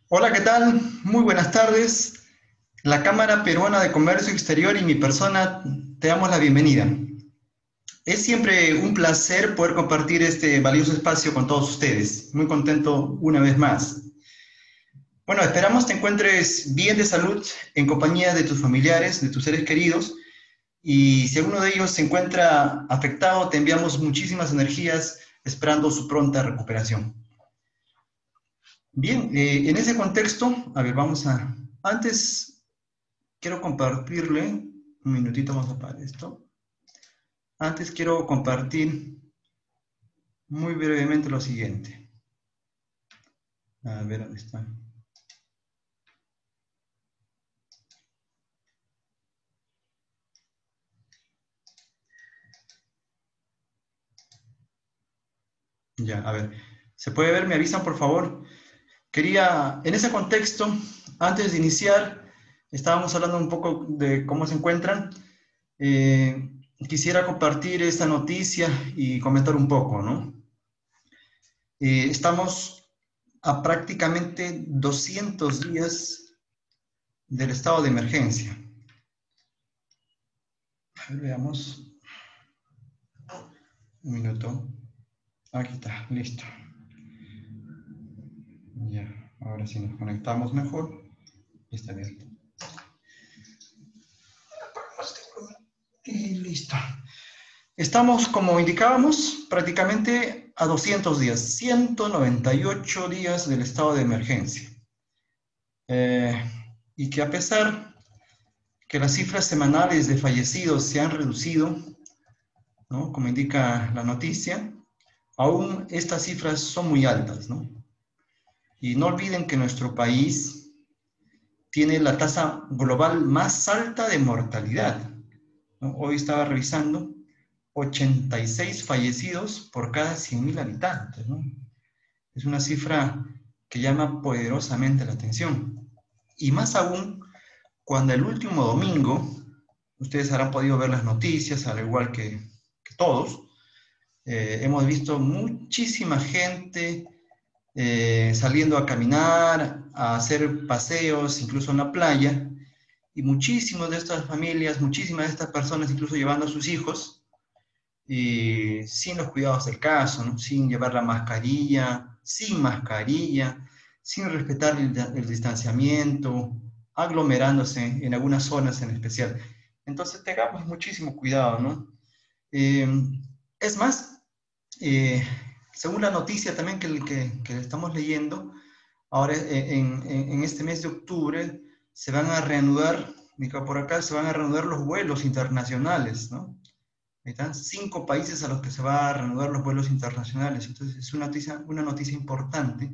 Hola, ¿qué tal? Muy buenas tardes. La Cámara Peruana de Comercio Exterior y mi persona te damos la bienvenida. Es siempre un placer poder compartir este valioso espacio con todos ustedes. Muy contento una vez más. Bueno, esperamos te encuentres bien de salud en compañía de tus familiares, de tus seres queridos. Y si alguno de ellos se encuentra afectado, te enviamos muchísimas energías esperando su pronta recuperación. Bien, en ese contexto, a ver, antes quiero compartirle, un minutito vamos a parar esto. Antes quiero compartir muy brevemente lo siguiente. A ver, ¿dónde está? Ya, a ver. ¿Se puede ver? ¿Me avisan, por favor? Quería, en ese contexto, antes de iniciar, estábamos hablando un poco de cómo se encuentran. Eh, Quisiera compartir esta noticia y comentar un poco, ¿no? Estamos a prácticamente 200 días del estado de emergencia. A ver, veamos. Un minuto. Aquí está, listo. Ya, ahora sí nos conectamos mejor. Está bien. Y listo. Estamos, como indicábamos, prácticamente a 200 días, 198 días del estado de emergencia. Eh, y que a pesar que las cifras semanales de fallecidos se han reducido, ¿no? Como indica la noticia, aún estas cifras son muy altas, ¿no? Y no olviden que nuestro país tiene la tasa global más alta de mortalidad, ¿no? Hoy estaba revisando 86 fallecidos por cada 100.000 habitantes, ¿no? Es una cifra que llama poderosamente la atención. Y más aún cuando el último domingo, ustedes habrán podido ver las noticias, al igual que todos, hemos visto muchísima gente saliendo a caminar, a hacer paseos, incluso en la playa, y muchísimas de estas familias, muchísimas de estas personas, incluso llevando a sus hijos, y sin los cuidados del caso, ¿no? Sin llevar la mascarilla, sin mascarilla, sin respetar el distanciamiento, aglomerándose en algunas zonas en especial. Entonces tengamos muchísimo cuidado, ¿no? Eh, es más, eh, según la noticia también que estamos leyendo, ahora en este mes de octubre se van a reanudar, digo, por acá se van a reanudar los vuelos internacionales, ¿no? Ahí están 5 países a los que se va a reanudar los vuelos internacionales. Entonces es una noticia importante.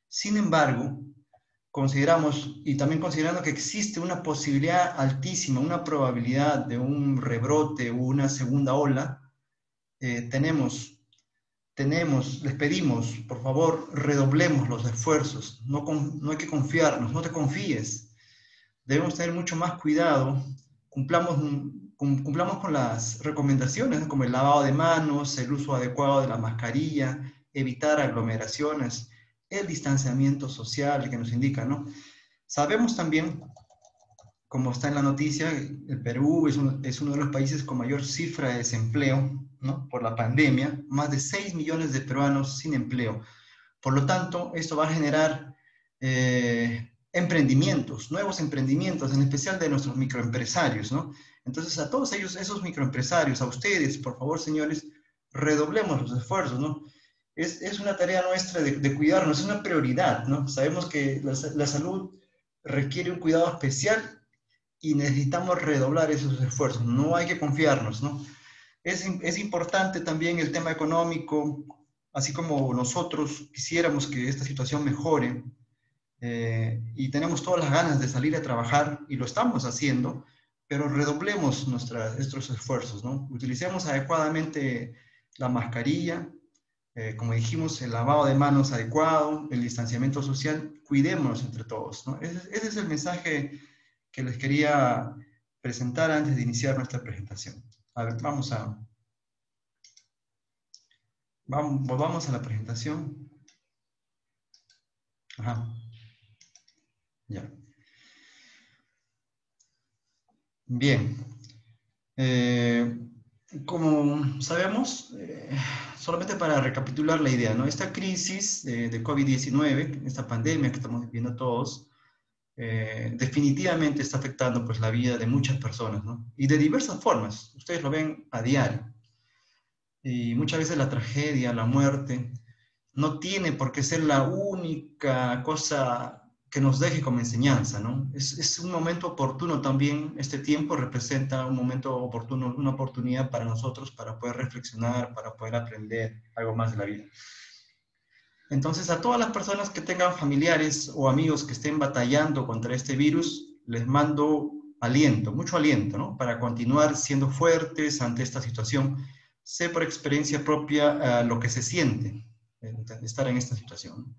Sin embargo, consideramos, y también considerando que existe una posibilidad altísima, una probabilidad de un rebrote o una segunda ola, les pedimos, por favor, redoblemos los esfuerzos. No hay que confiarnos, no te confíes. Debemos tener mucho más cuidado, cumplamos, cumplamos con las recomendaciones, ¿no? Como el lavado de manos, el uso adecuado de la mascarilla, evitar aglomeraciones, el distanciamiento social que nos indica, ¿no? Sabemos también, como está en la noticia, el Perú es uno de los países con mayor cifra de desempleo, ¿no? Por la pandemia, más de 6 millones de peruanos sin empleo. Por lo tanto, esto va a generar emprendimientos, nuevos emprendimientos, en especial de nuestros microempresarios, ¿no? Entonces, a todos ellos, esos microempresarios, a ustedes, por favor, señores, redoblemos los esfuerzos, ¿no? Es una tarea nuestra de cuidarnos, es una prioridad, ¿no? Sabemos que la salud requiere un cuidado especial y necesitamos redoblar esos esfuerzos, no hay que confiarnos, ¿no? Es importante también el tema económico, así como nosotros quisiéramos que esta situación mejore y tenemos todas las ganas de salir a trabajar y lo estamos haciendo, pero redoblemos nuestros esfuerzos, ¿no? Utilicemos adecuadamente la mascarilla, como dijimos, el lavado de manos adecuado, el distanciamiento social, cuidémonos entre todos, ¿no? Ese es el mensaje que les quería presentar antes de iniciar nuestra presentación. A ver, volvamos a la presentación. Ajá. Ya. Bien. Eh, Como sabemos, solamente para recapitular la idea, ¿no? Esta crisis de COVID-19, esta pandemia que estamos viviendo todos, definitivamente está afectando pues la vida de muchas personas, ¿no? Y de diversas formas. Ustedes lo ven a diario. Y muchas veces la tragedia, la muerte, no tiene por qué ser la única cosa que nos deje como enseñanza, ¿no? Es un momento oportuno también, este tiempo representa un momento oportuno, una oportunidad para nosotros para poder reflexionar, para poder aprender algo más de la vida. Entonces, a todas las personas que tengan familiares o amigos que estén batallando contra este virus, les mando aliento, mucho aliento, ¿no? Para continuar siendo fuertes ante esta situación. Sé por experiencia propia lo que se siente estar en esta situación.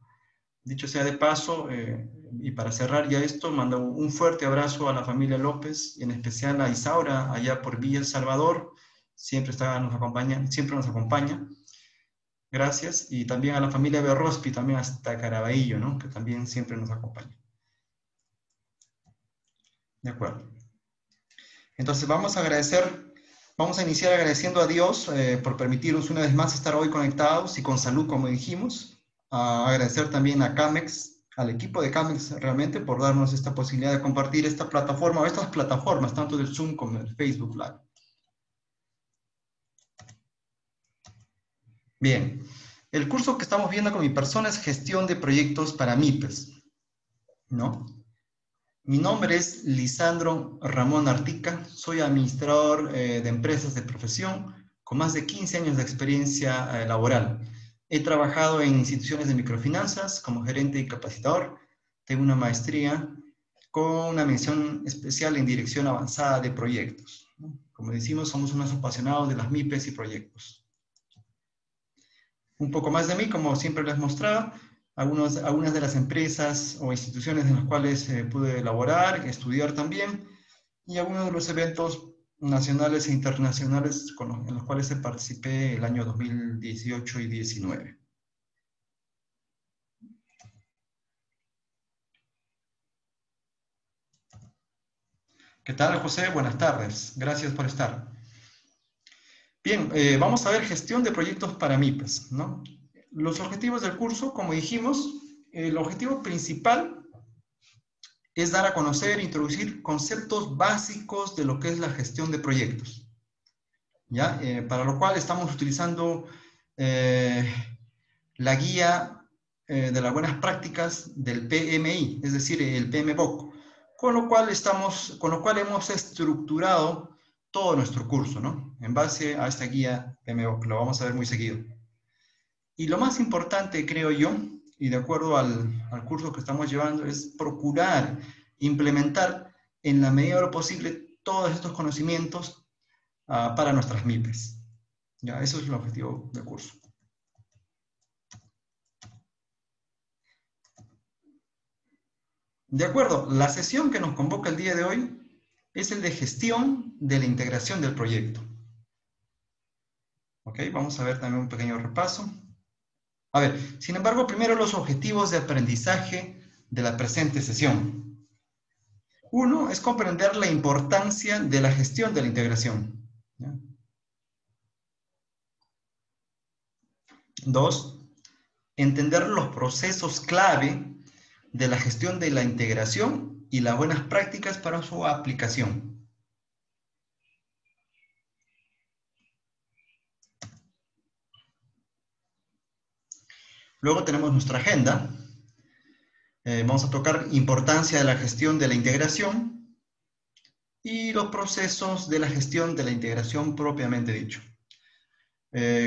Dicho sea de paso, y para cerrar ya esto, mando un fuerte abrazo a la familia López, y en especial a Isaura, allá por Villa El Salvador, siempre nos acompaña. Gracias. Y también a la familia Berrospi, también hasta Caraballo, ¿no? Que también siempre nos acompaña. De acuerdo. Entonces vamos a iniciar agradeciendo a Dios por permitirnos una vez más estar hoy conectados y con salud, como dijimos. Agradecer también a Camex, al equipo de Camex realmente, por darnos esta posibilidad de compartir esta plataforma o estas plataformas, tanto del Zoom como del Facebook Live. Bien, el curso que estamos viendo con mi persona es Gestión de Proyectos para MIPES, ¿no? Mi nombre es Lisandro Ramón Artica, soy administrador de empresas de profesión con más de 15 años de experiencia laboral. He trabajado en instituciones de microfinanzas como gerente y capacitador. Tengo una maestría con una mención especial en dirección avanzada de proyectos. Como decimos, somos unos apasionados de las MIPES y proyectos. Un poco más de mí, como siempre les mostraba, algunas de las empresas o instituciones en las cuales pude elaborar, estudiar también, y algunos de los eventos nacionales e internacionales en los cuales participé el año 2018 y 19. ¿Qué tal, José? Buenas tardes. Gracias por estar. Bien, vamos a ver gestión de proyectos para MIPES, ¿no? Los objetivos del curso, como dijimos, el objetivo principal es dar a conocer e introducir conceptos básicos de lo que es la gestión de proyectos, ¿ya? Para lo cual estamos utilizando la guía de las buenas prácticas del PMI, es decir, el PMBOK, con lo cual hemos estructurado todo nuestro curso, ¿no? En base a esta guía PMBOK, lo vamos a ver muy seguido. Y lo más importante, creo yo, y de acuerdo al curso que estamos llevando, es procurar implementar en la medida de lo posible todos estos conocimientos para nuestras MIPES. Ya, eso es el objetivo del curso. De acuerdo, la sesión que nos convoca el día de hoy es el de gestión de la integración del proyecto. Ok, vamos a ver también un pequeño repaso. A ver, sin embargo, primero los objetivos de aprendizaje de la presente sesión. Uno es comprender la importancia de la gestión de la integración. ¿Ya? Dos, entender los procesos clave de la gestión de la integración y las buenas prácticas para su aplicación. Luego tenemos nuestra agenda. Vamos a tocar importancia de la gestión de la integración y los procesos de la gestión de la integración propiamente dicho.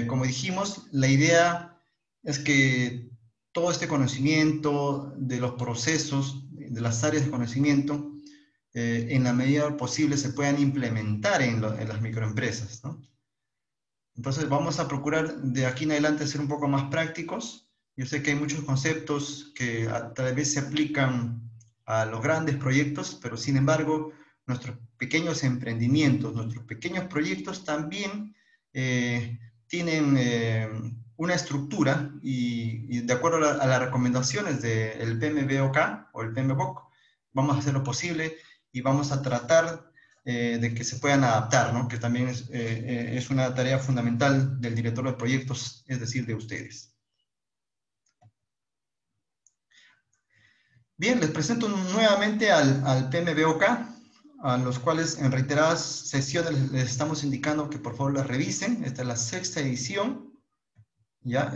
Como dijimos, la idea es que todo este conocimiento de los procesos, de las áreas de conocimiento, en la medida posible se puedan implementar en las microempresas, ¿no? Entonces vamos a procurar de aquí en adelante ser un poco más prácticos. Yo sé que hay muchos conceptos que tal vez se aplican a los grandes proyectos, pero sin embargo nuestros pequeños emprendimientos, nuestros pequeños proyectos también tienen una estructura y de acuerdo a las recomendaciones del PMBOK o el PMBOK, vamos a hacer lo posible y vamos a tratar de que se puedan adaptar, ¿no? Que también es una tarea fundamental del director de proyectos, es decir, de ustedes. Bien, les presento nuevamente al PMBOK, a los cuales en reiteradas sesiones les estamos indicando que por favor las revisen. Esta es la 6ª edición. ¿Ya?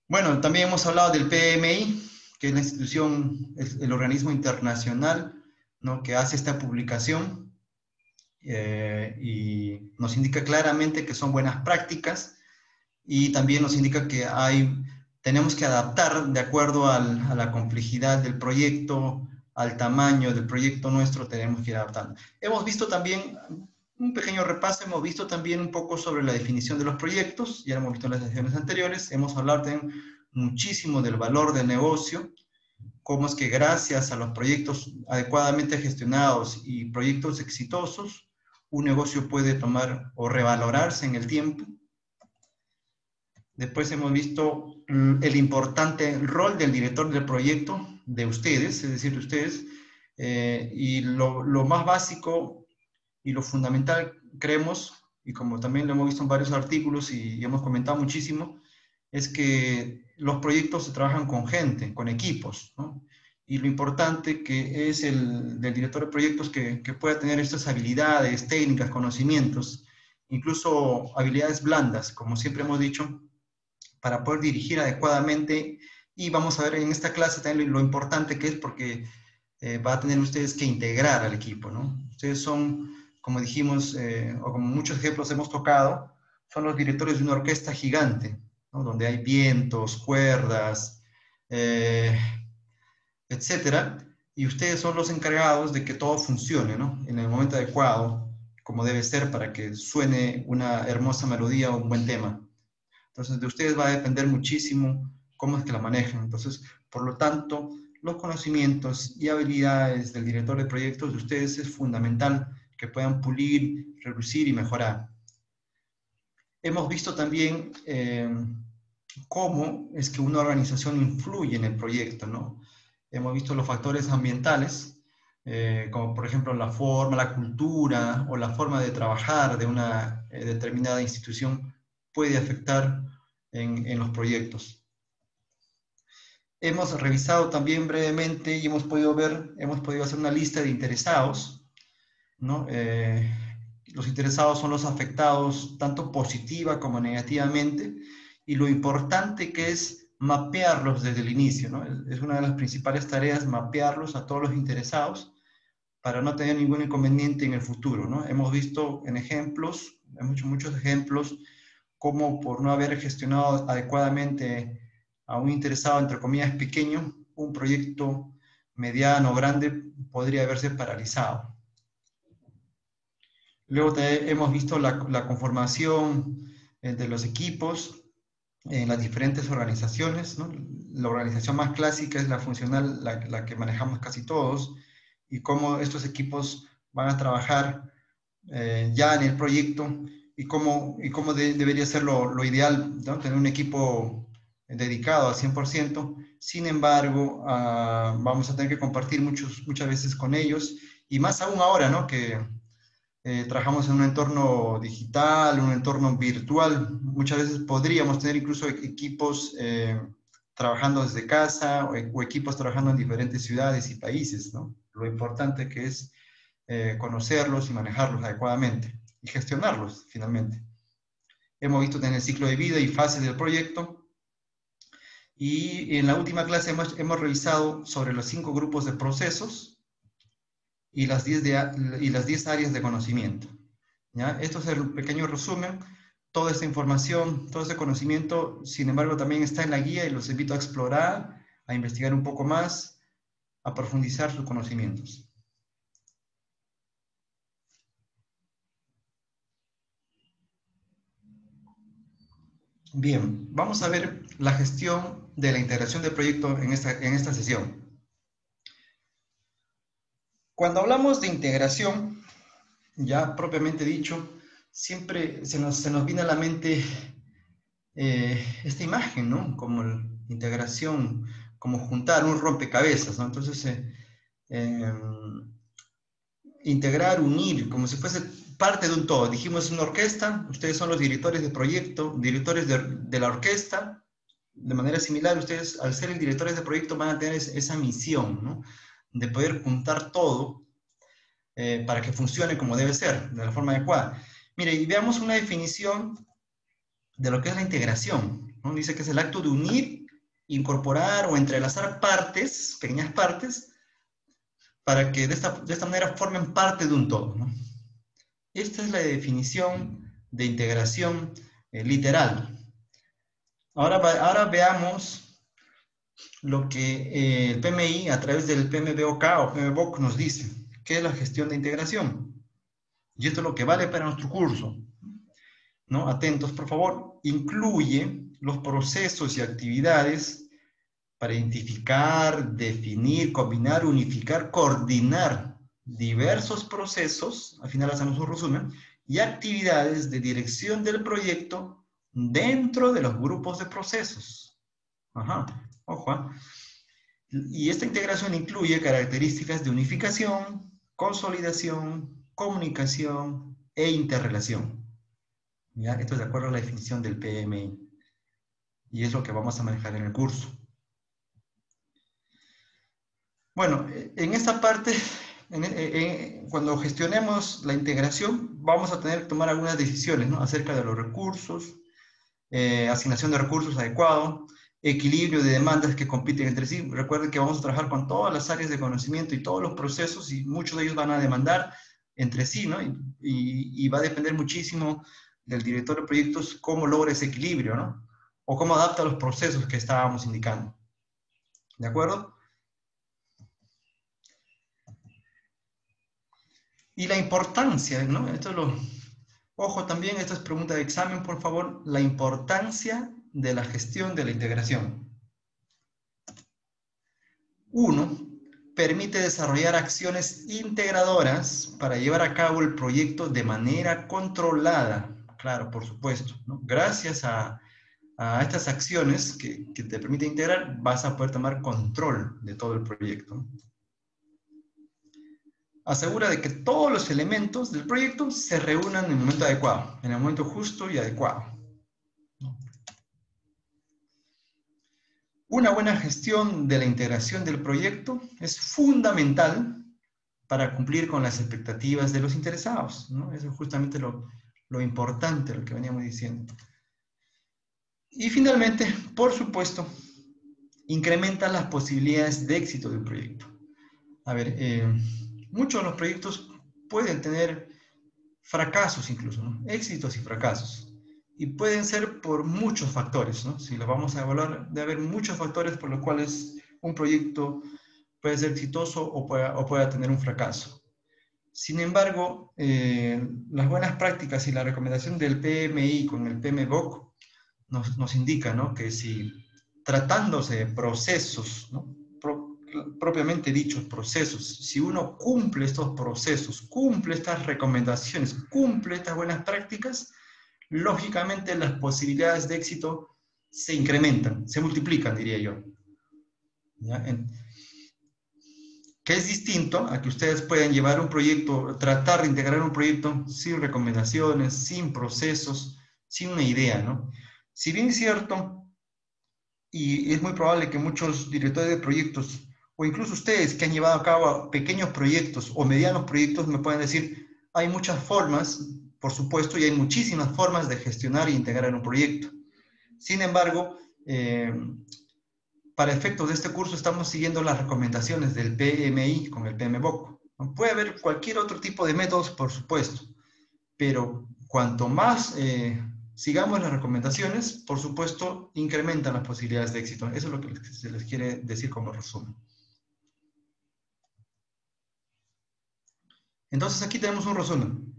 Bueno, también hemos hablado del PMI, que es la institución, el organismo internacional, ¿no?, que hace esta publicación y nos indica claramente que son buenas prácticas y también nos indica que tenemos que adaptar de acuerdo a la complejidad del proyecto, al tamaño del proyecto nuestro, tenemos que ir adaptando. Hemos visto también un pequeño repaso, hemos visto también un poco sobre la definición de los proyectos, ya lo hemos visto en las sesiones anteriores, hemos hablado también muchísimo del valor del negocio, cómo es que gracias a los proyectos adecuadamente gestionados y proyectos exitosos, un negocio puede tomar o revalorarse en el tiempo. Después hemos visto el importante rol del director del proyecto, de ustedes, es decir, de ustedes, y lo más básico y lo fundamental, creemos, y como también lo hemos visto en varios artículos y hemos comentado muchísimo, es que los proyectos se trabajan con gente, con equipos, ¿no? Y lo importante que es del director de proyectos que pueda tener estas habilidades, técnicas, conocimientos, incluso habilidades blandas, como siempre hemos dicho, para poder dirigir adecuadamente. Y vamos a ver en esta clase también lo importante que es, porque va a tener ustedes que integrar al equipo, ¿no? Ustedes son, como dijimos, o como muchos ejemplos hemos tocado, son los directores de una orquesta gigante, ¿no?, donde hay vientos, cuerdas, etcétera, y ustedes son los encargados de que todo funcione, ¿no?, en el momento adecuado, como debe ser, para que suene una hermosa melodía o un buen tema. Entonces, de ustedes va a depender muchísimo cómo es que la manejan. Entonces, por lo tanto, los conocimientos y habilidades del director de proyectos de ustedes es fundamental que puedan pulir, reducir y mejorar. Hemos visto también cómo es que una organización influye en el proyecto, ¿no? Hemos visto los factores ambientales, como por ejemplo la forma, la cultura o la forma de trabajar de una determinada institución puede afectar en los proyectos. Hemos revisado también brevemente y hemos podido hacer una lista de interesados, ¿no? Los interesados son los afectados tanto positiva como negativamente, y lo importante que es mapearlos desde el inicio, ¿no? Es una de las principales tareas, mapearlos a todos los interesados para no tener ningún inconveniente en el futuro, ¿no? Hemos visto en ejemplos, hemos hecho muchos ejemplos, cómo por no haber gestionado adecuadamente a un interesado, entre comillas, pequeño, un proyecto mediano o grande podría haberse paralizado. Luego hemos visto la conformación de los equipos en las diferentes organizaciones, ¿no? La organización más clásica es la funcional, la que manejamos casi todos, y cómo estos equipos van a trabajar ya en el proyecto, y cómo debería ser lo ideal, ¿no? Tener un equipo dedicado al 100%. Sin embargo, vamos a tener que compartir muchas veces con ellos, y más aún ahora, ¿no?, que trabajamos en un entorno digital, un entorno virtual. Muchas veces podríamos tener incluso equipos trabajando desde casa, o equipos trabajando en diferentes ciudades y países, ¿no? Lo importante que es conocerlos y manejarlos adecuadamente y gestionarlos finalmente. Hemos visto en el ciclo de vida y fases del proyecto, y en la última clase hemos revisado sobre los 5 grupos de procesos y las 10 áreas de conocimiento, ¿ya? Esto es el pequeño resumen. Toda esta información, todo este conocimiento, sin embargo, también está en la guía, y los invito a explorar, a investigar un poco más, a profundizar sus conocimientos. Bien, vamos a ver la gestión de la integración del proyecto en esta sesión. Cuando hablamos de integración, ya propiamente dicho, siempre se nos viene a la mente esta imagen, ¿no? Como integración, como juntar un rompecabezas, ¿no? Entonces, integrar, unir, como si fuese parte de un todo. Dijimos una orquesta, ustedes son los directores de proyecto, directores de la orquesta. De manera similar, ustedes, al ser el directores de proyecto, van a tener esa misión, ¿no? De poder juntar todo para que funcione como debe ser, de la forma adecuada. Mire, y veamos una definición de lo que es la integración, ¿no? Dice que es el acto de unir, incorporar o entrelazar partes, pequeñas partes, para que de esta manera formen parte de un todo, ¿no? Esta es la definición de integración literal. Ahora veamos lo que el PMI a través del PMBOK o PMBOK nos dice, que es la gestión de integración. Y esto es lo que vale para nuestro curso, ¿no? Atentos, por favor. Incluye los procesos y actividades para identificar, definir, combinar, unificar, coordinar diversos procesos, al final hacemos un resumen, y actividades de dirección del proyecto dentro de los grupos de procesos. Ajá, ojo, ¿eh? Y esta integración incluye características de unificación, consolidación, comunicación e interrelación. ¿Ya? Esto es de acuerdo a la definición del PMI. Y es lo que vamos a manejar en el curso. Bueno, en esta parte, cuando gestionemos la integración, vamos a tener que tomar algunas decisiones, ¿no? Acerca de los recursos, asignación de recursos adecuado, equilibrio de demandas que compiten entre sí. Recuerden que vamos a trabajar con todas las áreas de conocimiento y todos los procesos, y muchos de ellos van a demandar entre sí, ¿no? Y va a depender muchísimo del director de proyectos cómo logra ese equilibrio, ¿no? O cómo adapta los procesos que estábamos indicando. ¿De acuerdo? Y la importancia, ¿no? Ojo también, esta es pregunta de examen, por favor, la importancia de la gestión de la integración. 1. Permite desarrollar acciones integradoras para llevar a cabo el proyecto de manera controlada. Claro, por supuesto, ¿no? Gracias a estas acciones que te permiten integrar, vas a poder tomar control de todo el proyecto, ¿no? Asegura de que todos los elementos del proyecto se reúnan en el momento adecuado, en el momento justo y adecuado. Una buena gestión de la integración del proyecto es fundamental para cumplir con las expectativas de los interesados, ¿no? Eso es justamente lo importante, lo que veníamos diciendo. Y finalmente, por supuesto, incrementa las posibilidades de éxito del proyecto. A ver, muchos de los proyectos pueden tener fracasos incluso, ¿no? Éxitos y fracasos. Y pueden ser por muchos factores, ¿no? Si lo vamos a evaluar, debe haber muchos factores por los cuales un proyecto puede ser exitoso o pueda tener un fracaso. Sin embargo, las buenas prácticas y la recomendación del PMI con el PMBOK nos indica, ¿no? Que si tratándose de procesos, ¿no? Propiamente dichos procesos, si uno cumple estos procesos, cumple estas recomendaciones, cumple estas buenas prácticas, lógicamente las posibilidades de éxito se incrementan, se multiplican, diría yo. ¿Ya? Que es distinto a que ustedes puedan llevar un proyecto, tratar de integrar un proyecto sin recomendaciones, sin procesos, sin una idea, ¿no? Si bien es cierto, y es muy probable que muchos directores de proyectos, o incluso ustedes que han llevado a cabo pequeños proyectos o medianos proyectos, me pueden decir, hay muchas formas, por supuesto, y hay muchísimas formas de gestionar e integrar un proyecto. Sin embargo, para efectos de este curso estamos siguiendo las recomendaciones del PMI con el PMBOK. Puede haber cualquier otro tipo de métodos, por supuesto, pero cuanto más sigamos las recomendaciones, por supuesto, incrementan las posibilidades de éxito. Eso es lo que se les quiere decir como resumen. Entonces aquí tenemos un resumen,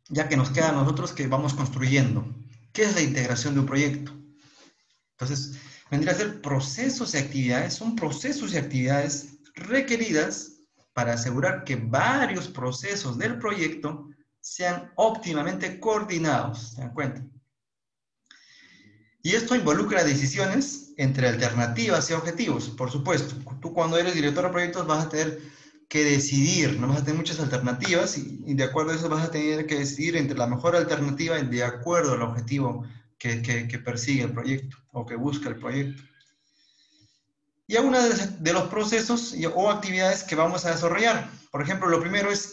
ya que nos queda a nosotros que vamos construyendo. ¿Qué es la integración de un proyecto? Entonces, vendría a ser procesos y actividades, son procesos y actividades requeridas para asegurar que varios procesos del proyecto sean óptimamente coordinados, ¿se dan cuenta? Y esto involucra decisiones entre alternativas y objetivos, por supuesto. Tú cuando eres director de proyectos vas a tener que decidir, no vas a tener muchas alternativas y de acuerdo a eso vas a tener que decidir entre la mejor alternativa de acuerdo al objetivo que persigue el proyecto o que busca el proyecto. Y algunos de los procesos o actividades que vamos a desarrollar. Por ejemplo, lo primero es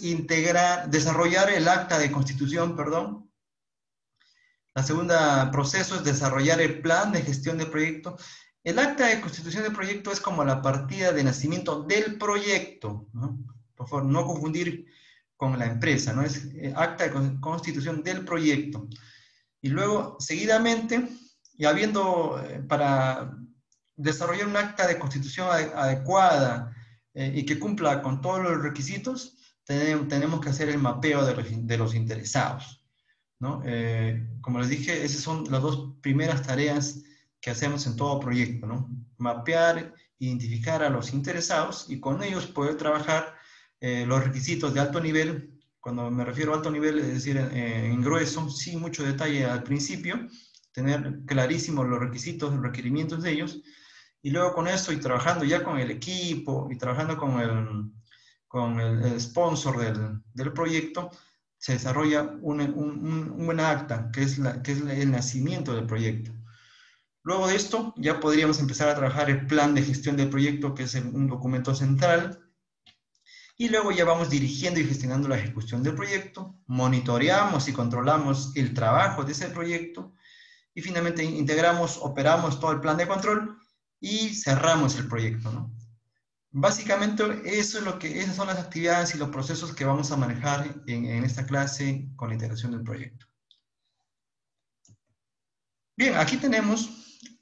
desarrollar el acta de constitución, perdón. La segunda proceso es desarrollar el plan de gestión del proyecto. El acta de constitución del proyecto es como la partida de nacimiento del proyecto, ¿no? Por favor, no confundir con la empresa, ¿no? Es acta de constitución del proyecto. Y luego, seguidamente, y habiendo, para desarrollar un acta de constitución adecuada y que cumpla con todos los requisitos, tenemos que hacer el mapeo de los interesados, ¿no? Como les dije, esas son las dos primeras tareas que hacemos en todo proyecto, ¿no? Mapear, identificar a los interesados y con ellos poder trabajar los requisitos de alto nivel. Cuando me refiero a alto nivel, es decir, en grueso, sin mucho detalle al principio, tener clarísimos los requisitos, los requerimientos de ellos, y luego con eso y trabajando ya con el equipo y trabajando con el sponsor del proyecto, se desarrolla un buen acta, que es el nacimiento del proyecto. Luego de esto, ya podríamos empezar a trabajar el plan de gestión del proyecto, que es un documento central, y luego ya vamos dirigiendo y gestionando la ejecución del proyecto, monitoreamos y controlamos el trabajo de ese proyecto, y finalmente integramos, operamos todo el plan de control y cerramos el proyecto, ¿no? Básicamente eso es esas son las actividades y los procesos que vamos a manejar en esta clase con la integración del proyecto. Bien, aquí tenemos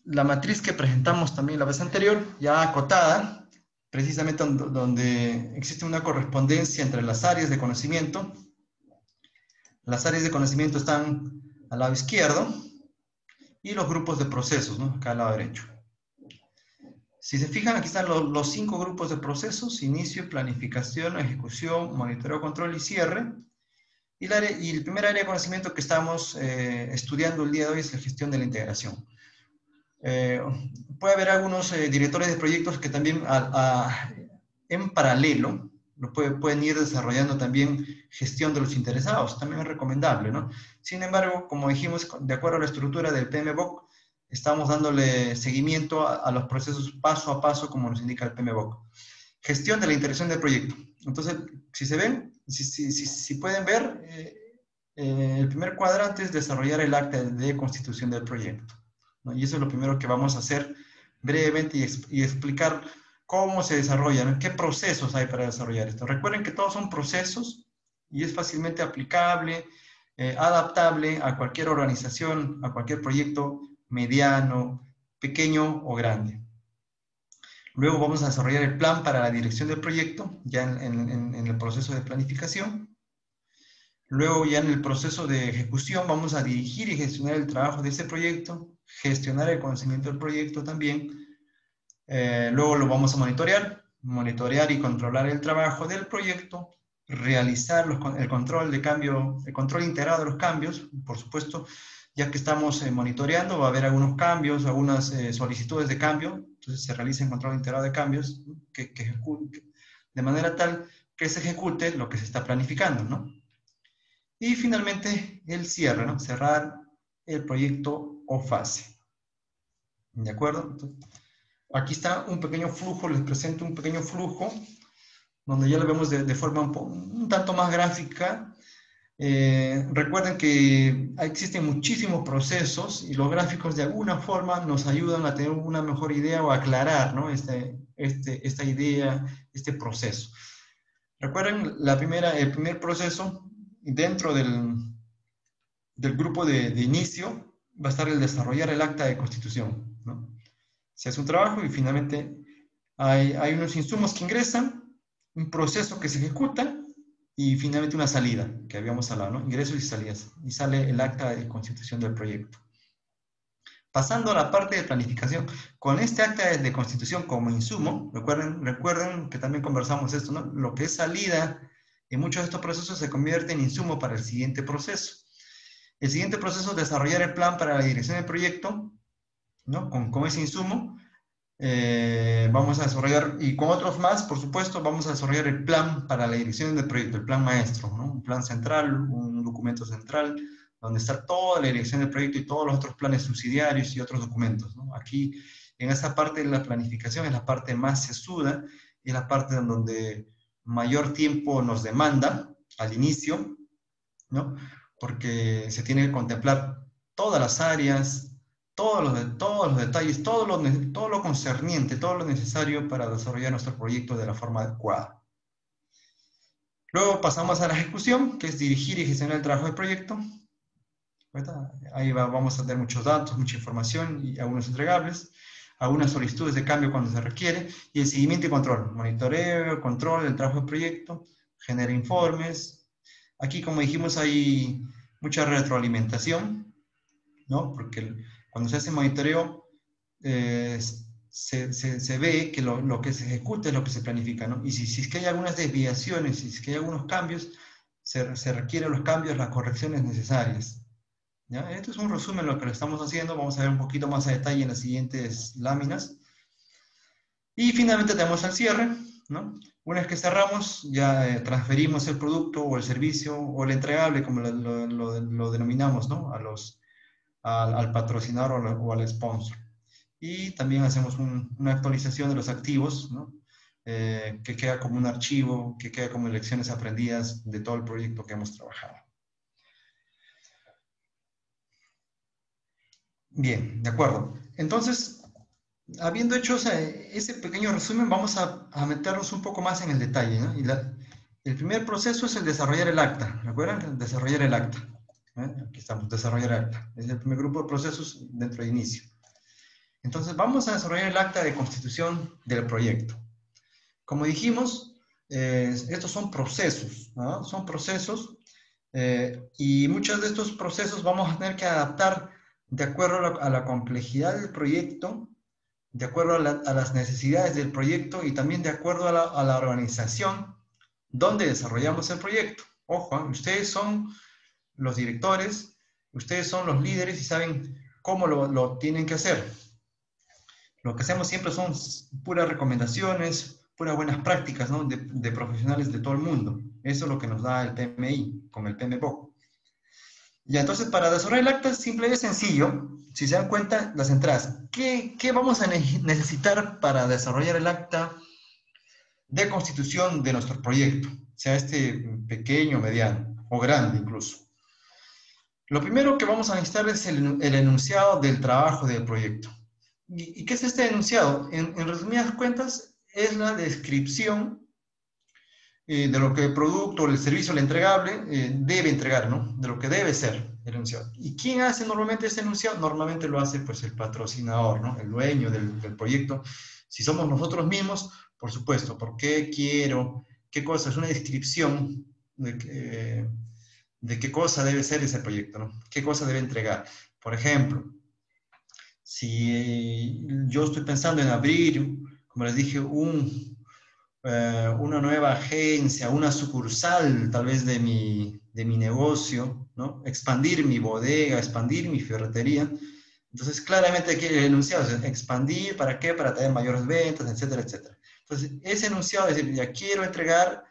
la matriz que presentamos también la vez anterior, ya acotada, precisamente donde existe una correspondencia entre las áreas de conocimiento. Las áreas de conocimiento están al lado izquierdo y los grupos de procesos, ¿no? Acá al lado derecho. Si se fijan, aquí están los 5 grupos de procesos: inicio, planificación, ejecución, monitoreo, control y cierre. Y el primer área de conocimiento que estamos estudiando el día de hoy es la gestión de la integración. Puede haber algunos directores de proyectos que también en paralelo pueden ir desarrollando también gestión de los interesados, también es recomendable, ¿no? Sin embargo, como dijimos, de acuerdo a la estructura del PMBOK, estamos dándole seguimiento a los procesos paso a paso, como nos indica el PMBOK. Gestión de la integración del proyecto. Entonces, si se ven, si pueden ver, el primer cuadrante es desarrollar el acta de constitución del proyecto, ¿no? Y eso es lo primero que vamos a hacer brevemente y explicar cómo se desarrolla, ¿no? ¿Qué procesos hay para desarrollar esto? Recuerden que todos son procesos y es fácilmente aplicable, adaptable a cualquier organización, a cualquier proyecto mediano, pequeño o grande. Luego vamos a desarrollar el plan para la dirección del proyecto, ya en el proceso de planificación. Luego ya en el proceso de ejecución vamos a dirigir y gestionar el trabajo de ese proyecto, gestionar el conocimiento del proyecto también. Luego lo vamos a monitorear y controlar el trabajo del proyecto, realizar el control de cambio, el control integrado de los cambios, por supuesto, ya que estamos monitoreando, va a haber algunos cambios, algunas solicitudes de cambio, entonces se realiza el control integrado de cambios de manera tal que se ejecute lo que se está planificando, ¿no? Y finalmente el cierre, ¿no? Cerrar el proyecto o fase. ¿De acuerdo? Entonces, aquí está un pequeño flujo, les presento un pequeño flujo, donde ya lo vemos de forma un tanto más gráfica. Recuerden que existen muchísimos procesos y los gráficos de alguna forma nos ayudan a tener una mejor idea o a aclarar, ¿no? esta idea, este proceso. Recuerden, el primer proceso dentro del grupo de inicio va a estar el desarrollar el acta de constitución, ¿no? Se hace un trabajo y finalmente hay unos insumos que ingresan, un proceso que se ejecuta y finalmente una salida, que habíamos hablado, ¿no? Ingresos y salidas. Y sale el acta de constitución del proyecto. Pasando a la parte de planificación, con este acta de constitución como insumo, recuerden que también conversamos esto, ¿no? Lo que es salida en muchos de estos procesos se convierte en insumo para el siguiente proceso. El siguiente proceso es desarrollar el plan para la dirección del proyecto, ¿no? Con ese insumo vamos a desarrollar, y con otros más, por supuesto, vamos a desarrollar el plan para la dirección del proyecto, el plan maestro, ¿no? Un plan central, un documento central, donde está toda la dirección del proyecto y todos los otros planes subsidiarios y otros documentos, ¿no? Aquí, en esa parte de la planificación, es la parte más sesuda, y es la parte en donde mayor tiempo nos demanda al inicio, ¿no? Porque se tiene que contemplar todas las áreas, todos los detalles, todo lo concerniente, todo lo necesario para desarrollar nuestro proyecto de la forma adecuada. Luego pasamos a la ejecución, que es dirigir y gestionar el trabajo del proyecto. ¿Verdad? Ahí vamos a tener muchos datos, mucha información y algunos entregables, algunas solicitudes de cambio cuando se requiere, y el seguimiento y control, monitoreo, control del trabajo del proyecto, genera informes. Aquí, como dijimos, hay mucha retroalimentación, ¿no? Porque cuando se hace monitoreo, se ve que lo que se ejecuta es lo que se planifica, ¿no? Y si es que hay algunas desviaciones, si es que hay algunos cambios, se requieren los cambios, las correcciones necesarias. ¿Ya? Esto es un resumen de lo que lo estamos haciendo, vamos a ver un poquito más a detalle en las siguientes láminas. Y finalmente tenemos el cierre, ¿no? Una vez que cerramos, ya transferimos el producto o el servicio o el entregable, como lo denominamos, ¿no? Al patrocinador o al sponsor. Y también hacemos una actualización de los activos, ¿no? Que queda como un archivo, que queda como lecciones aprendidas de todo el proyecto que hemos trabajado. Bien, de acuerdo. Entonces, habiendo hecho ese pequeño resumen, vamos a meternos un poco más en el detalle, ¿no? El primer proceso es el desarrollar el acta, ¿recuerdan? Desarrollar el acta. Aquí estamos, desarrollar el acta. Es el primer grupo de procesos dentro de inicio. Entonces, vamos a desarrollar el acta de constitución del proyecto. Como dijimos, estos son procesos, ¿no? Son procesos, y muchos de estos procesos vamos a tener que adaptar de acuerdo a la complejidad del proyecto, de acuerdo a las necesidades del proyecto y también de acuerdo a la organización donde desarrollamos el proyecto. Ojo, ustedes son los directores, ustedes son los líderes y saben cómo lo tienen que hacer. Lo que hacemos siempre son puras recomendaciones, puras buenas prácticas, ¿no? de profesionales de todo el mundo. Eso es lo que nos da el PMI con el PMBOK. Ya, entonces, para desarrollar el acta simple y sencillo, si se dan cuenta, las entradas. ¿Qué vamos a necesitar para desarrollar el acta de constitución de nuestro proyecto? Sea este pequeño, mediano o grande incluso. Lo primero que vamos a necesitar es el enunciado del trabajo del proyecto. ¿Y qué es este enunciado? En resumidas cuentas, es la descripción de lo que el producto o el servicio, el entregable, debe entregar, ¿no? De lo que debe ser el enunciado. ¿Y quién hace normalmente ese enunciado? Normalmente lo hace pues el patrocinador, ¿no? El dueño del proyecto. Si somos nosotros mismos, por supuesto, ¿por qué quiero? ¿Qué cosa? Es una descripción de qué cosa debe ser ese proyecto, ¿no? ¿Qué cosa debe entregar? Por ejemplo, si yo estoy pensando en abrir, como les dije, una nueva agencia, una sucursal tal vez de mi negocio, ¿no? Expandir mi bodega, expandir mi ferretería. Entonces, claramente aquí el enunciado es expandir, ¿para qué? Para tener mayores ventas, etcétera, etcétera. Entonces, ese enunciado es decir, ya quiero entregar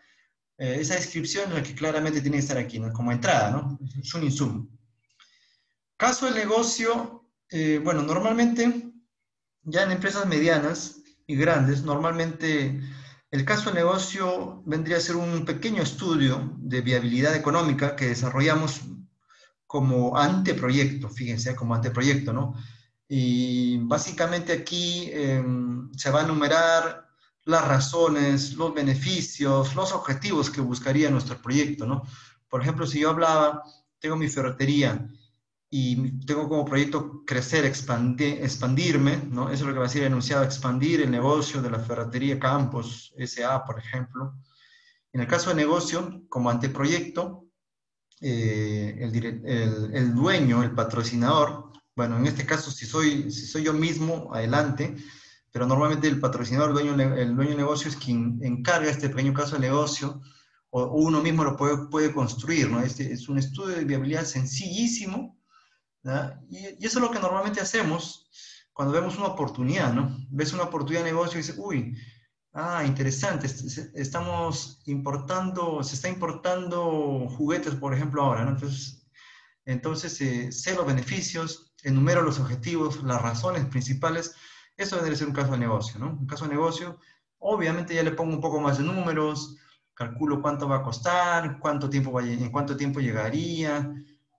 esa descripción es la que claramente tiene que estar aquí, ¿no? Como entrada, ¿no? Es un insumo. Caso del negocio, bueno, normalmente ya en empresas medianas y grandes, normalmente el caso de negocio vendría a ser un pequeño estudio de viabilidad económica que desarrollamos como anteproyecto, fíjense, como anteproyecto, ¿no? Y básicamente aquí se va a enumerar las razones, los beneficios, los objetivos que buscaría nuestro proyecto, ¿no? Por ejemplo, si yo hablaba, tengo mi ferretería, y tengo como proyecto crecer, expandirme, ¿no? Eso es lo que va a decir el enunciado, expandir el negocio de la ferretería Campos S.A., por ejemplo. En el caso de negocio, como anteproyecto, el dueño, el patrocinador, bueno, en este caso, si soy yo mismo, adelante, pero normalmente el patrocinador, el dueño de negocio es quien encarga este pequeño caso de negocio, o uno mismo lo puede construir, ¿no? Este es un estudio de viabilidad sencillísimo, ¿ya? Y eso es lo que normalmente hacemos. cuando vemos una oportunidad, ¿no? Ves una oportunidad de negocio y dices, uy, interesante, estamos importando, se está importando juguetes, por ejemplo, ahora, ¿no? Entonces sé los beneficios, enumero los objetivos, las razones principales. Eso debe ser un caso de negocio, ¿no? Un caso de negocio, obviamente ya le pongo un poco más de números, calculo cuánto va a costar, en cuánto tiempo llegaría,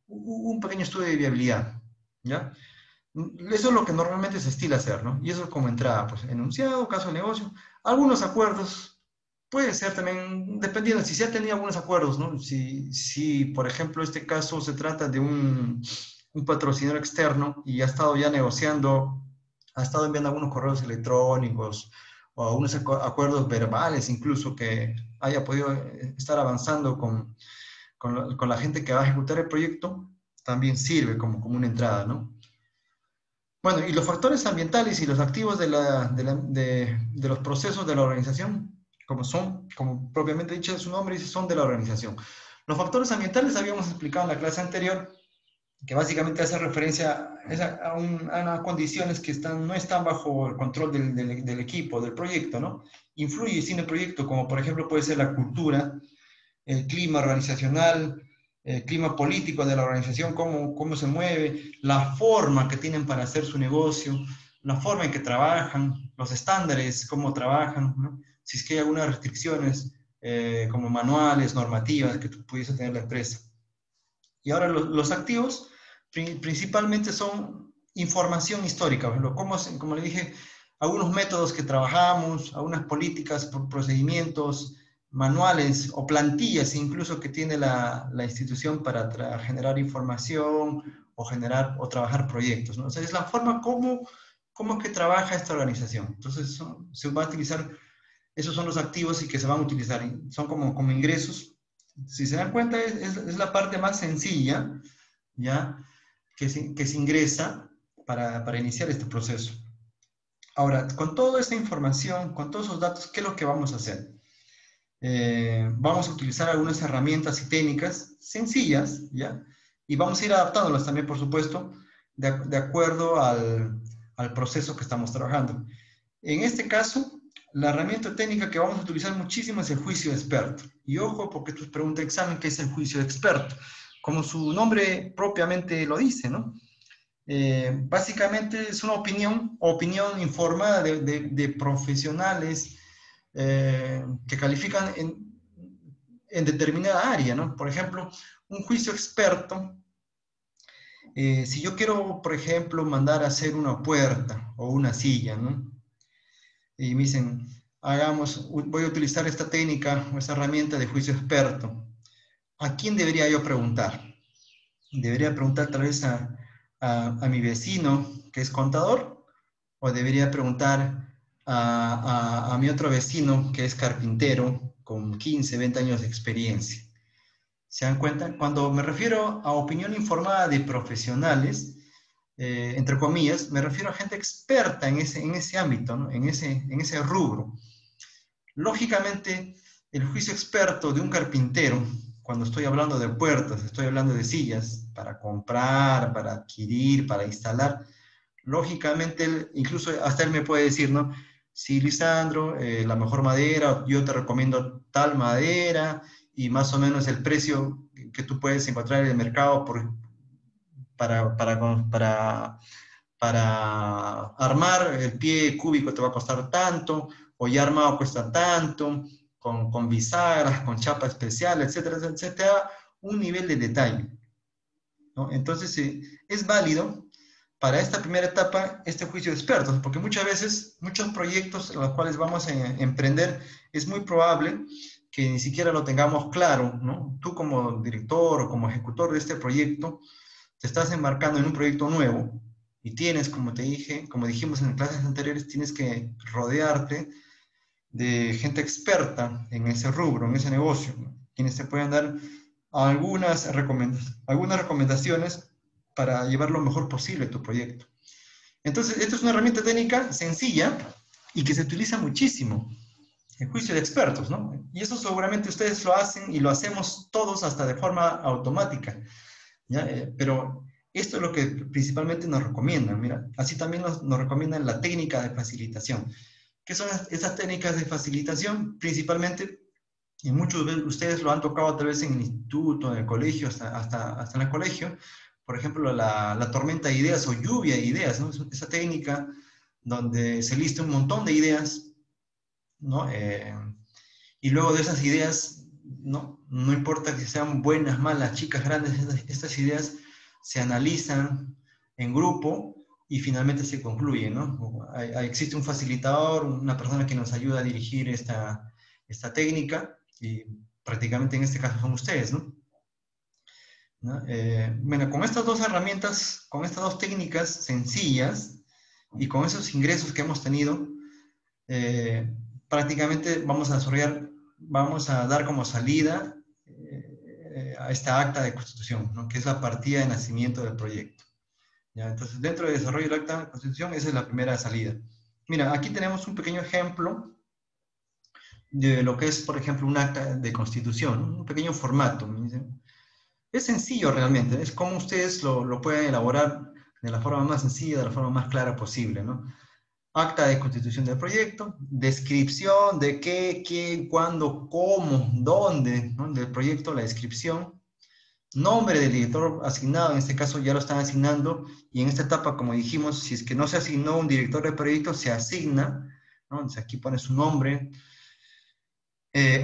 un pequeño estudio de viabilidad, ¿ya? Eso es lo que normalmente se estila hacer, ¿no? Y eso es como entrada, pues, enunciado, caso de negocio, algunos acuerdos, puede ser también, dependiendo, si se ha tenido algunos acuerdos, ¿no? Si por ejemplo, este caso se trata de un patrocinador externo y ha estado ya negociando, ha estado enviando algunos correos electrónicos o algunos acuerdos verbales incluso que haya podido estar avanzando con la gente que va a ejecutar el proyecto, también sirve como una entrada, ¿no? Bueno, y los factores ambientales y los activos de los procesos de la organización, como propiamente dicho su nombre, dice, son de la organización. Los factores ambientales habíamos explicado en la clase anterior, que básicamente hace referencia a unas condiciones que no están bajo el control del equipo, del proyecto, ¿no? Influye en el proyecto, como por ejemplo puede ser la cultura, el clima organizacional, el clima político de la organización, cómo se mueve, la forma que tienen para hacer su negocio, la forma en que trabajan, los estándares, cómo trabajan, ¿no? Si es que hay algunas restricciones como manuales, normativas que pudiese tener la empresa. Y ahora los activos principalmente son información histórica, como le dije, algunos métodos que trabajamos, algunas políticas, procedimientos, manuales o plantillas incluso que tiene la institución para generar información o trabajar proyectos, ¿no? O sea, es la forma cómo que trabaja esta organización. Entonces, se va a utilizar, esos son los activos y que se van a utilizar, son como ingresos. Si se dan cuenta, es la parte más sencilla, ¿ya? Que se ingresa para iniciar este proceso. Ahora, con toda esta información, con todos esos datos, ¿qué es lo que vamos a hacer? Vamos a utilizar algunas herramientas y técnicas sencillas, ¿ya? Y vamos a ir adaptándolas también, por supuesto, de acuerdo al proceso que estamos trabajando. En este caso, la herramienta técnica que vamos a utilizar muchísimo es el juicio de experto. Y ojo, porque esto es pregunta de examen, ¿qué es el juicio de experto? Como su nombre propiamente lo dice, ¿no? Básicamente es una opinión informada de profesionales que califican en determinada área, ¿no? Por ejemplo, un juicio experto, si yo quiero, por ejemplo, mandar a hacer una puerta o una silla, ¿no? Y me dicen, voy a utilizar esta técnica o esta herramienta de juicio experto. ¿A quién debería yo preguntar? ¿Debería preguntar tal vez a mi vecino que es contador? ¿O debería preguntar a mi otro vecino que es carpintero con 15, 20 años de experiencia? ¿Se dan cuenta? Cuando me refiero a opinión informada de profesionales, entre comillas, me refiero a gente experta en ese ámbito, ¿no? en ese rubro. Lógicamente, el juicio experto de un carpintero, cuando estoy hablando de puertas, estoy hablando de sillas para comprar, para adquirir, para instalar, lógicamente, incluso hasta él me puede decir, ¿no? Sí, Lisandro, la mejor madera, yo te recomiendo tal madera y más o menos el precio que tú puedes encontrar en el mercado para, para, para, para armar el pie cúbico te va a costar tanto, o ya armado cuesta tanto, con bisagras, con chapa especial, etcétera, etcétera, un nivel de detalle, ¿no? Entonces, es válido para esta primera etapa este juicio de expertos, porque muchas veces, muchos proyectos en los cuales vamos a emprender, es muy probable que ni siquiera lo tengamos claro, ¿no? Tú como director o como ejecutor de este proyecto, te estás embarcando en un proyecto nuevo y tienes, como te dije, como dijimos en clases anteriores, tienes que rodearte de gente experta en ese rubro, en ese negocio, ¿no? Quienes te pueden dar algunas recomendaciones para llevar lo mejor posible tu proyecto. Entonces, esto es una herramienta técnica sencilla y que se utiliza muchísimo, el juicio de expertos, ¿no? Y eso seguramente ustedes lo hacen y lo hacemos todos hasta de forma automática, ¿ya? Pero Esto es lo que principalmente nos recomiendan. Mira, así también nos recomiendan la técnica de facilitación. ¿Qué son esas técnicas de facilitación? Principalmente, y muchos de ustedes lo han tocado tal vez en el instituto, en el colegio, hasta en el colegio, por ejemplo, la tormenta de ideas o lluvia de ideas, ¿no? Esa técnica donde se lista un montón de ideas, ¿no? Y luego de esas ideas, no importa que sean buenas, malas, chicas, grandes, estas ideas se analizan en grupo y finalmente se concluyen, ¿no? Existe un facilitador, una persona que nos ayuda a dirigir esta técnica, y prácticamente en este caso son ustedes, ¿no? Bueno, con estas dos herramientas, con estas dos técnicas sencillas y con esos ingresos que hemos tenido, prácticamente vamos a dar como salida a esta acta de constitución, ¿no? Que es la partida de nacimiento del proyecto. ¿Ya? Entonces, dentro del desarrollo del acta de constitución, esa es la primera salida. Mira, aquí tenemos un pequeño ejemplo de lo que es, por ejemplo, un acta de constitución, ¿no? Un pequeño formato. Es sencillo realmente, es como ustedes lo pueden elaborar de la forma más sencilla, de la forma más clara posible, ¿no? Acta de constitución del proyecto, descripción de qué, quién, cuándo, cómo, dónde, ¿no? Del proyecto, la descripción, nombre del director asignado, en este caso ya lo están asignando, y en esta etapa, como dijimos, si es que no se asignó un director de proyecto, se asigna, ¿no? Entonces aquí pone su nombre,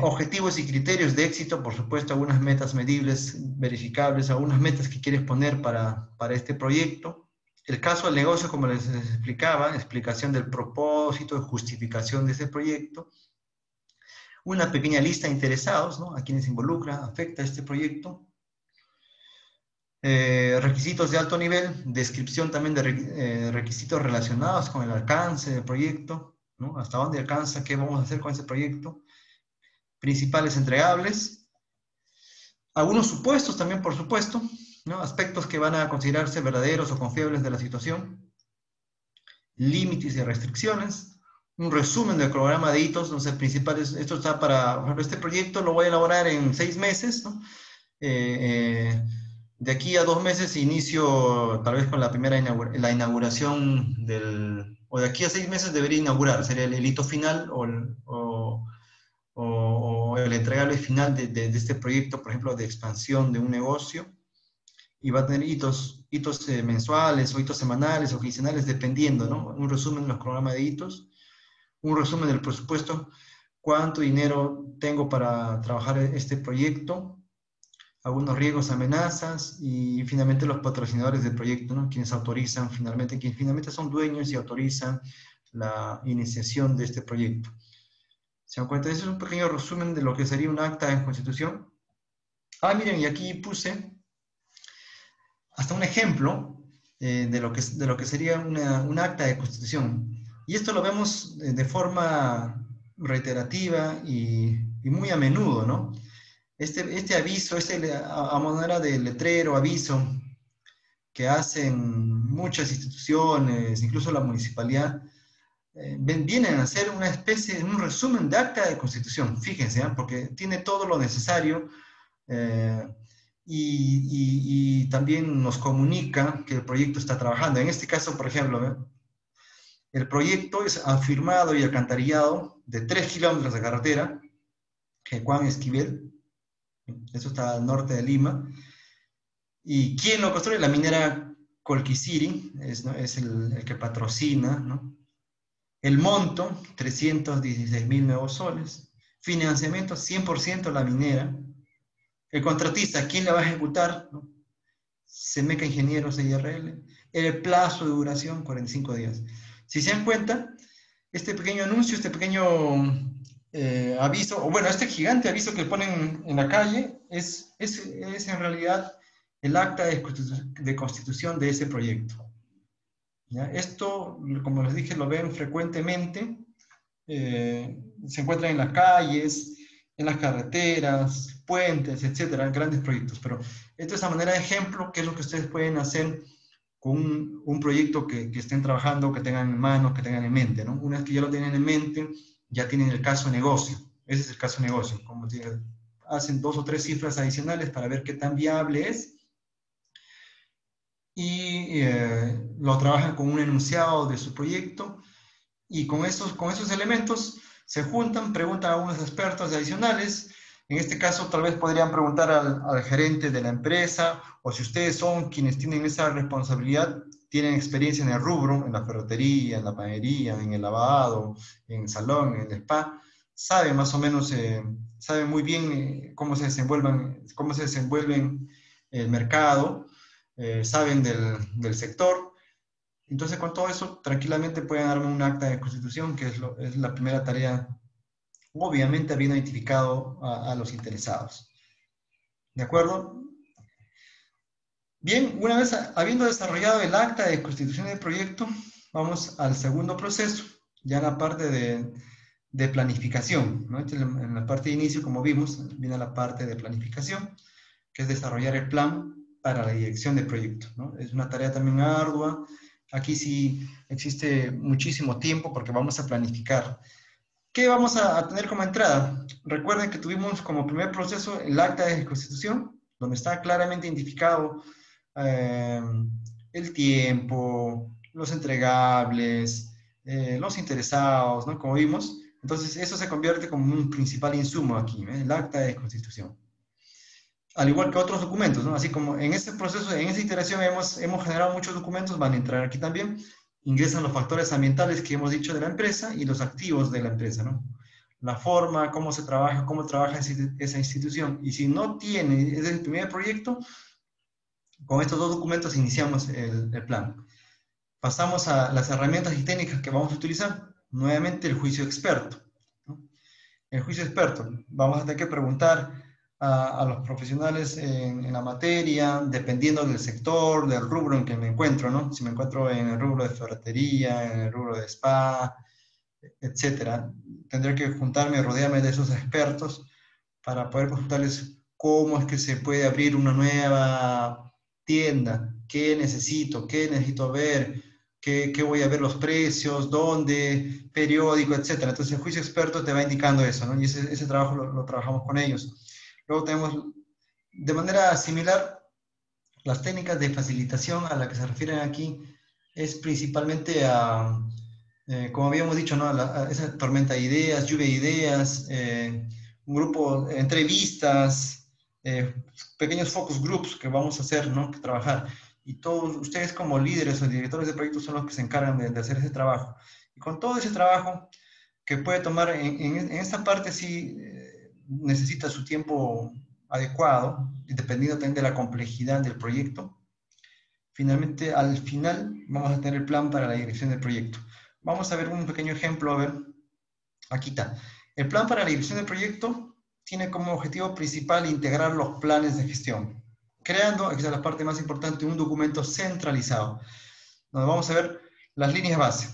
objetivos y criterios de éxito, por supuesto, algunas metas medibles, verificables, algunas metas que quieres poner para este proyecto. El caso del negocio, como les explicaba, explicación del propósito, justificación de ese proyecto. Una pequeña lista de interesados, ¿no? A quienes involucra, afecta este proyecto. Requisitos de alto nivel, descripción también de requisitos relacionados con el alcance del proyecto, ¿no? Hasta dónde alcanza, qué vamos a hacer con ese proyecto. Principales entregables, algunos supuestos también, por supuesto, ¿no? Aspectos que van a considerarse verdaderos o confiables de la situación, límites y restricciones, un resumen del programa de hitos, no sé, principales, esto está para, por ejemplo, este proyecto lo voy a elaborar en 6 meses, ¿no? De aquí a 2 meses inicio tal vez con la primera la inauguración o de aquí a 6 meses debería inaugurar, sería el hito final o el entregable final de este proyecto, por ejemplo, de expansión de un negocio, y va a tener hitos mensuales o hitos semanales o quincenales, dependiendo, ¿no? Un resumen de los programas de hitos, un resumen del presupuesto, cuánto dinero tengo para trabajar este proyecto, algunos riesgos, amenazas, y finalmente los patrocinadores del proyecto, ¿no? Quienes finalmente son dueños y autorizan la iniciación de este proyecto. ¿Se dan cuenta? Ese es un pequeño resumen de lo que sería un acta de constitución. Miren, y aquí puse hasta un ejemplo de lo que sería un acta de constitución. Y esto lo vemos de forma reiterativa y muy a menudo, ¿no? Este aviso, a manera de letrero, aviso, que hacen muchas instituciones, incluso la municipalidad, vienen a hacer una especie, un resumen de acta de constitución, fíjense, porque tiene todo lo necesario y también nos comunica que el proyecto está trabajando. En este caso, por ejemplo, el proyecto es afirmado y alcantarillado de 3 kilómetros de carretera, Jecuán Esquivel, eso está al norte de Lima. ¿Y quién lo construye? La minera Colquisiri, ¿no? Es el que patrocina, ¿no? El monto, 316.000 nuevos soles. Financiamiento, 100% la minera. El contratista, ¿quién la va a ejecutar? ¿No? Semeca Ingenieros IRL. El plazo de duración, 45 días. Si se dan cuenta, este pequeño anuncio, este pequeño aviso, o bueno, este gigante aviso que ponen en la calle, es en realidad el acta de constitución de ese proyecto. ¿Ya? Esto, como les dije, lo ven frecuentemente, se encuentran en las calles, en las carreteras, puentes, etcétera, en grandes proyectos. Pero esto es a manera de ejemplo, qué es lo que ustedes pueden hacer con un proyecto que estén trabajando, que tengan en mano, que tengan en mente, ¿no? Una vez que ya lo tienen en mente, ya tienen el caso de negocio. Ese es el caso de negocio. Como digo, hacen 2 o 3 cifras adicionales para ver qué tan viable es. y lo trabajan con un enunciado de su proyecto, y con esos elementos se juntan, preguntan a unos expertos adicionales. En este caso, tal vez podrían preguntar al gerente de la empresa, o si ustedes son quienes tienen esa responsabilidad, tienen experiencia en el rubro, en la ferretería, en la panadería, en el lavado, en el salón, en el spa, saben más o menos, saben muy bien cómo se desenvuelven el mercado, saben del sector. Entonces, con todo eso, tranquilamente pueden darme un acta de constitución, que es la primera tarea, obviamente habiendo identificado a los interesados. ¿De acuerdo? Bien, una vez habiendo desarrollado el acta de constitución del proyecto, vamos al segundo proceso, ya en la parte de planificación, ¿no? En la parte de inicio, como vimos, viene la parte de planificación, que es desarrollar el plan para la dirección del proyecto, ¿no? Es una tarea también ardua. Aquí sí existe muchísimo tiempo porque vamos a planificar. ¿Qué vamos a tener como entrada? Recuerden que tuvimos como primer proceso el acta de constitución, donde está claramente identificado eh, el tiempo, los entregables, los interesados, ¿no? Como vimos. Entonces, eso se convierte como un principal insumo aquí, ¿eh? El acta de constitución. Al igual que otros documentos, ¿no? Así como en este proceso, en esta iteración hemos generado muchos documentos, van a entrar aquí también, ingresan los factores ambientales que hemos dicho de la empresa y los activos de la empresa, ¿no? La forma, cómo se trabaja, cómo trabaja esa institución. Y si no tiene, es el primer proyecto, con estos dos documentos iniciamos el plan. Pasamos a las herramientas y técnicas que vamos a utilizar. Nuevamente el juicio experto, ¿no? El juicio experto. Vamos a tener que preguntar a los profesionales en la materia, dependiendo del sector, del rubro en que me encuentro, ¿no? Si me encuentro en el rubro de ferretería, en el rubro de spa, etcétera. Tendré que juntarme, rodearme de esos expertos para poder consultarles cómo es que se puede abrir una nueva tienda, qué necesito ver, qué voy a ver los precios, dónde, periódico, etcétera. Entonces el juicio experto te va indicando eso, ¿no? Y ese trabajo lo trabajamos con ellos. Luego tenemos, de manera similar, las técnicas de facilitación a las que se refieren aquí es principalmente como habíamos dicho, ¿no? A esa tormenta de ideas, lluvia de ideas, un grupo, entrevistas, pequeños focus groups que vamos a hacer, ¿no? Que trabajar. Y todos ustedes como líderes o directores de proyectos son los que se encargan de hacer ese trabajo. Y con todo ese trabajo que puede tomar, en esta parte sí necesita su tiempo adecuado, dependiendo también de la complejidad del proyecto. Finalmente, al final, vamos a tener el plan para la dirección del proyecto. Vamos a ver un pequeño ejemplo, a ver, aquí está. El plan para la dirección del proyecto tiene como objetivo principal integrar los planes de gestión, creando, aquí está la parte más importante, un documento centralizado, donde vamos a ver las líneas base.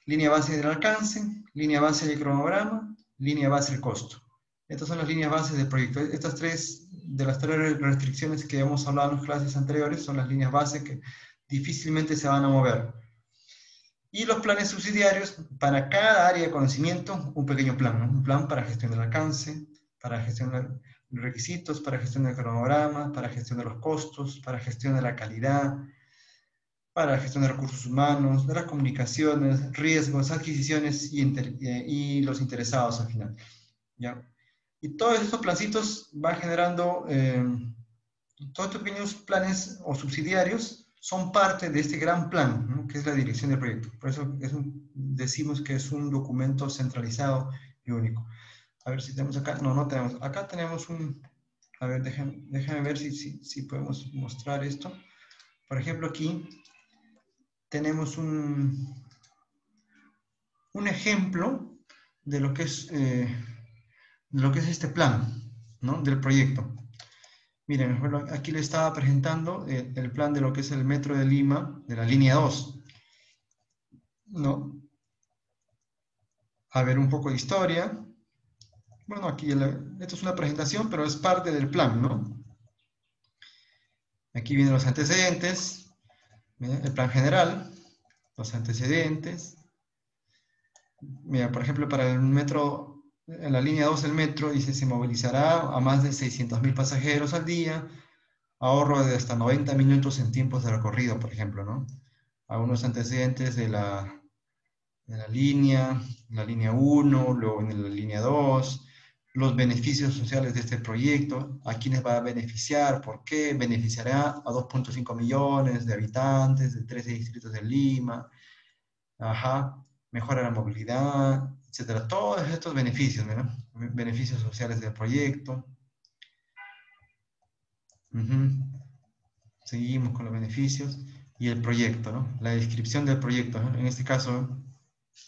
Línea base del alcance, línea base del cronograma, línea base del costo. Estas son las líneas bases del proyecto. Estas de las tres restricciones que hemos hablado en las clases anteriores son las líneas base que difícilmente se van a mover. Y los planes subsidiarios, para cada área de conocimiento, un pequeño plan, ¿no? Un plan para gestión del alcance, para gestión de requisitos, para gestión del cronograma, para gestión de los costos, para gestión de la calidad, para la gestión de recursos humanos, de las comunicaciones, riesgos, adquisiciones y los interesados al final, ¿ya? Y todos estos plancitos van generando, todos estos pequeños planes o subsidiarios son parte de este gran plan, ¿no? Que es la dirección del proyecto. Por eso decimos que es un documento centralizado y único. A ver si tenemos acá, no tenemos. Acá tenemos a ver, déjenme ver si podemos mostrar esto. Por ejemplo, aquí tenemos un ejemplo de lo que es, este plan, ¿no? Del proyecto. Miren, aquí le estaba presentando el plan de lo que es el metro de Lima, de la línea 2. ¿No? A ver, un poco de historia. Bueno, aquí esto es una presentación, pero es parte del plan, ¿no? Aquí vienen los antecedentes, el plan general, los antecedentes. Mira, por ejemplo, para el metro, en la línea 2 del metro, dice, se movilizará a más de 600.000 pasajeros al día, ahorro de hasta 90 minutos en tiempos de recorrido, por ejemplo, ¿no? Algunos antecedentes de la línea 1, luego en la línea 2, los beneficios sociales de este proyecto, a quiénes va a beneficiar, por qué, beneficiará a 2.5 millones de habitantes de 13 distritos de Lima, ajá, mejora la movilidad, etcétera. Todos estos beneficios, ¿no? Beneficios sociales del proyecto. Ujú. Seguimos con los beneficios y el proyecto, ¿no? La descripción del proyecto, ¿no? En este caso,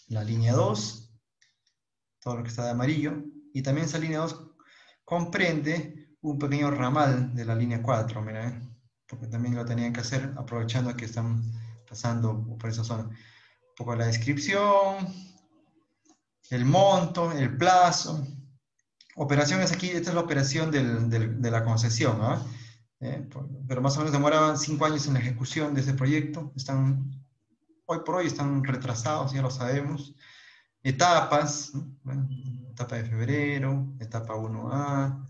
la línea 2, todo lo que está de amarillo, y también esa línea 2 comprende un pequeño ramal de la línea 4, mira, porque también lo tenían que hacer aprovechando que están pasando por esa zona. Un poco la descripción, el monto, el plazo. Operaciones aquí, esta es la operación de la concesión, ¿ah? Pero más o menos demoraban 5 años en la ejecución de ese proyecto. Hoy por hoy están retrasados, ya lo sabemos. Etapas, ¿no? Bueno, etapa de febrero, etapa 1A,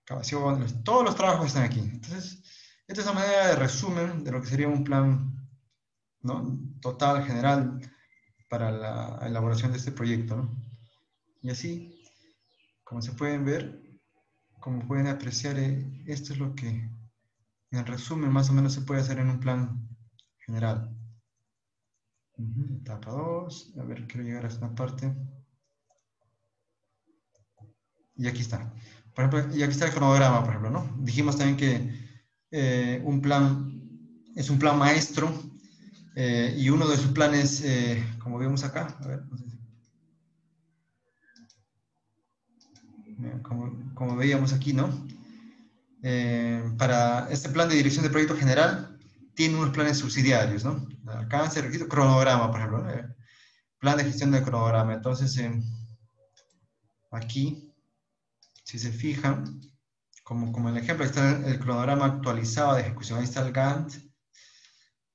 excavación, todos los trabajos están aquí. Entonces, esta es una manera de resumen de lo que sería un plan, ¿no? Total, general, para la elaboración de este proyecto, ¿no? Y así, como se pueden ver, como pueden apreciar, esto es lo que, en resumen, más o menos se puede hacer en un plan general. Etapa 2, a ver, quiero llegar a esta parte. Y aquí está. Por ejemplo, y aquí está el cronograma, por ejemplo, ¿no? Dijimos también que un plan es un plan maestro y uno de sus planes, como vemos acá, a ver, no sé como veíamos aquí, ¿no? Para este plan de dirección de proyecto general, tiene unos planes subsidiarios, ¿no? Alcance, requisito, cronograma, por ejemplo, ¿no? Plan de gestión del cronograma. Entonces, aquí, si se fijan, como en el ejemplo, está el cronograma actualizado de ejecución. Ahí está el Gantt,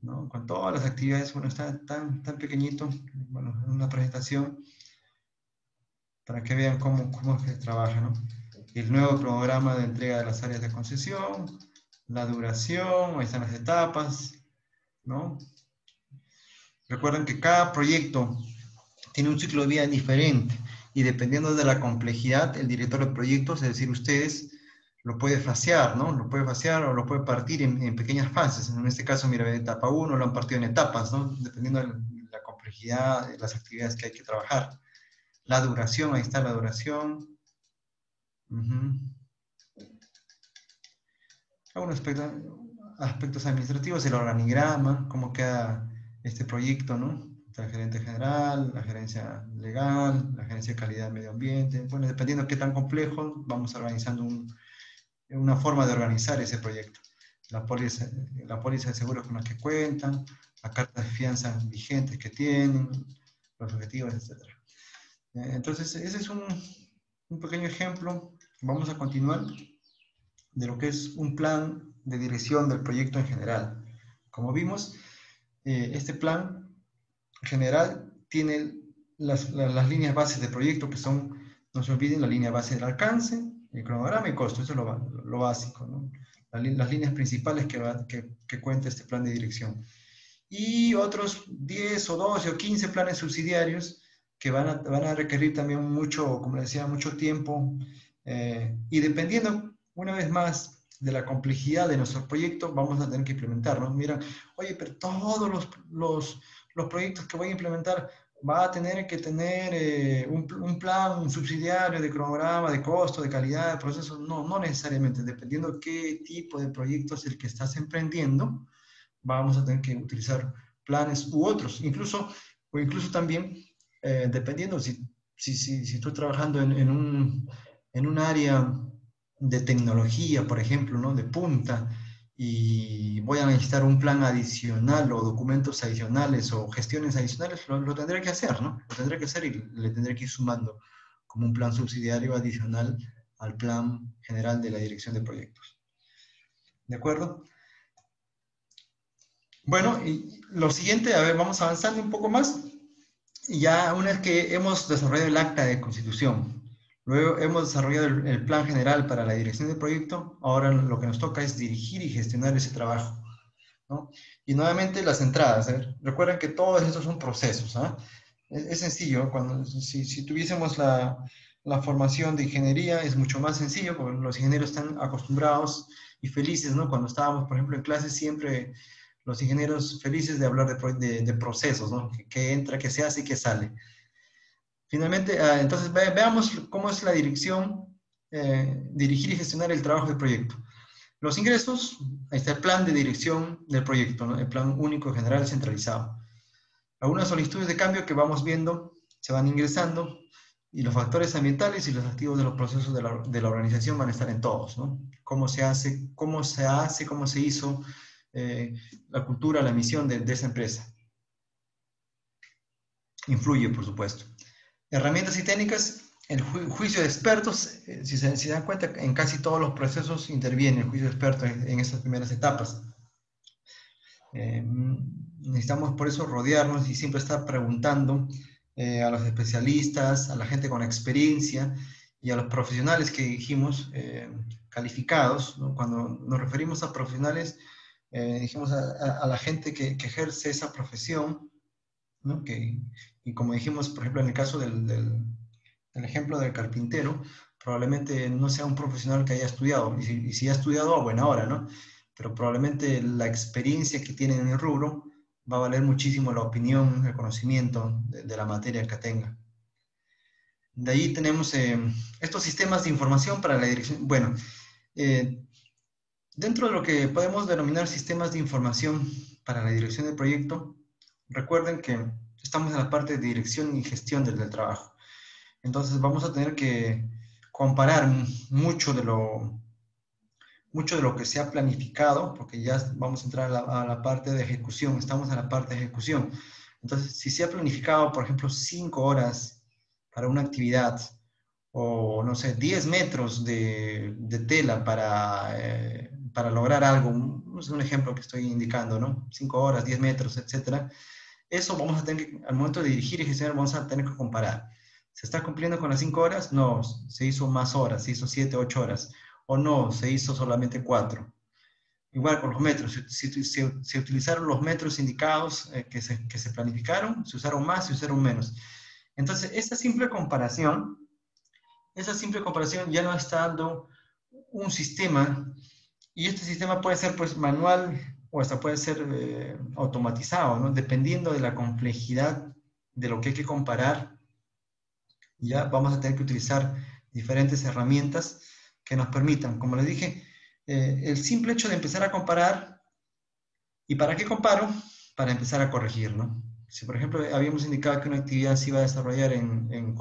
¿no? Con todas las actividades, bueno, está tan pequeñito, bueno, en una presentación, para que vean cómo se trabaja, ¿no? El nuevo programa de entrega de las áreas de concesión, la duración, ahí están las etapas, ¿no? Recuerden que cada proyecto tiene un ciclo de vida diferente y dependiendo de la complejidad, el director de proyectos, es decir, ustedes, lo puede fasear, ¿no? Lo puede fasear o lo puede partir en pequeñas fases. En este caso, mira, en etapa 1 lo han partido en etapas, ¿no? Dependiendo de la complejidad de las actividades que hay que trabajar. La duración, ahí está la duración. Algunos aspectos administrativos, el organigrama, cómo queda este proyecto, ¿no? Está el gerente general, la gerencia legal, la gerencia de calidad de medio ambiente. Bueno, dependiendo de qué tan complejo, vamos organizando una forma de organizar ese proyecto. La póliza de seguros con la que cuentan, las cartas de fianza vigentes que tienen, los objetivos, etc. Entonces, ese es un pequeño ejemplo. Vamos a continuar de lo que es un plan de dirección del proyecto en general. Como vimos, este plan general tiene las líneas bases de proyecto que son, no se olviden, la línea base del alcance, el cronograma y costo, eso es lo básico, ¿no? Las líneas principales que cuenta este plan de dirección. Y otros 10 o 12 o 15 planes subsidiarios que van a requerir también mucho, como les decía, mucho tiempo. Y dependiendo, una vez más, de la complejidad de nuestro proyecto, vamos a tener que implementarlo. Miran, oye, pero todos los proyectos que voy a implementar va a tener que tener un plan un subsidiario de cronograma, de costo, de calidad, de proceso. No, no necesariamente. Dependiendo qué tipo de proyecto es el que estás emprendiendo, vamos a tener que utilizar planes u otros, o incluso también, dependiendo si estoy trabajando en un área de tecnología, por ejemplo, ¿no? De punta, y voy a necesitar un plan adicional o documentos adicionales o gestiones adicionales, lo tendré que hacer, ¿no? Lo tendré que hacer y le tendré que ir sumando como un plan subsidiario adicional al plan general de la dirección de proyectos. ¿De acuerdo? Bueno, y lo siguiente, a ver, vamos avanzando un poco más. Y ya una vez que hemos desarrollado el acta de constitución, Luego hemos desarrollado el plan general para la dirección del proyecto. Ahora lo que nos toca es dirigir y gestionar ese trabajo, ¿no? Y nuevamente las entradas. Recuerden que todos estos son procesos. ¿Ah? Es sencillo. Si tuviésemos la formación de ingeniería, es mucho más sencillo, porque los ingenieros están acostumbrados y felices, ¿no? Cuando estábamos, por ejemplo, en clases, siempre los ingenieros felices de hablar de procesos, ¿no? Que entra, que se hace y que sale. Finalmente, entonces veamos cómo es la dirección, dirigir y gestionar el trabajo del proyecto. Los ingresos, ahí está el plan de dirección del proyecto, ¿no? El plan único general centralizado. Algunas solicitudes de cambio que vamos viendo se van ingresando y los factores ambientales y los activos de los procesos de la organización van a estar en todos, ¿no? Cómo se hace, cómo se hizo la cultura, la misión de esa empresa. Influye, por supuesto. Herramientas y técnicas, el juicio de expertos, si se dan cuenta, en casi todos los procesos interviene el juicio de expertos en estas primeras etapas. Necesitamos por eso rodearnos y siempre estar preguntando a los especialistas, a la gente con experiencia y a los profesionales que dijimos calificados, ¿no? Cuando nos referimos a profesionales, dijimos a la gente que ejerce esa profesión, ¿no? Y como dijimos, por ejemplo, en el caso del ejemplo del carpintero, probablemente no sea un profesional que haya estudiado, y si ha estudiado, a buena hora, ¿no? Pero probablemente la experiencia que tiene en el rubro va a valer muchísimo la opinión, el conocimiento de la materia que tenga. De ahí tenemos estos sistemas de información para la dirección. Bueno, eh, dentro de lo que podemos denominar sistemas de información para la dirección del proyecto, recuerden que estamos en la parte de dirección y gestión del trabajo. Entonces vamos a tener que comparar mucho de lo que se ha planificado, porque ya vamos a entrar a la parte de ejecución, estamos en la parte de ejecución. Entonces, si se ha planificado, por ejemplo, 5 horas para una actividad, o no sé, 10 metros de tela para lograr algo, es un ejemplo que estoy indicando, ¿no? 5 horas, 10 metros, etcétera. Eso vamos a tener que, al momento de dirigir y gestionar, vamos a tener que comparar. ¿Se está cumpliendo con las 5 horas? No, se hizo más horas, se hizo 7, 8 horas. O no, se hizo solamente 4. Igual con los metros, se utilizaron los metros indicados que se planificaron, se usaron más, se usaron menos. Entonces, esa simple comparación ya nos está dando un sistema, y este sistema puede ser pues manual o hasta puede ser automatizado, ¿no? Dependiendo de la complejidad de lo que hay que comparar, ya vamos a tener que utilizar diferentes herramientas que nos permitan, como les dije, el simple hecho de empezar a comparar. ¿Y para qué comparo? Para empezar a corregir, ¿no? Si, por ejemplo, habíamos indicado que una actividad se iba a desarrollar en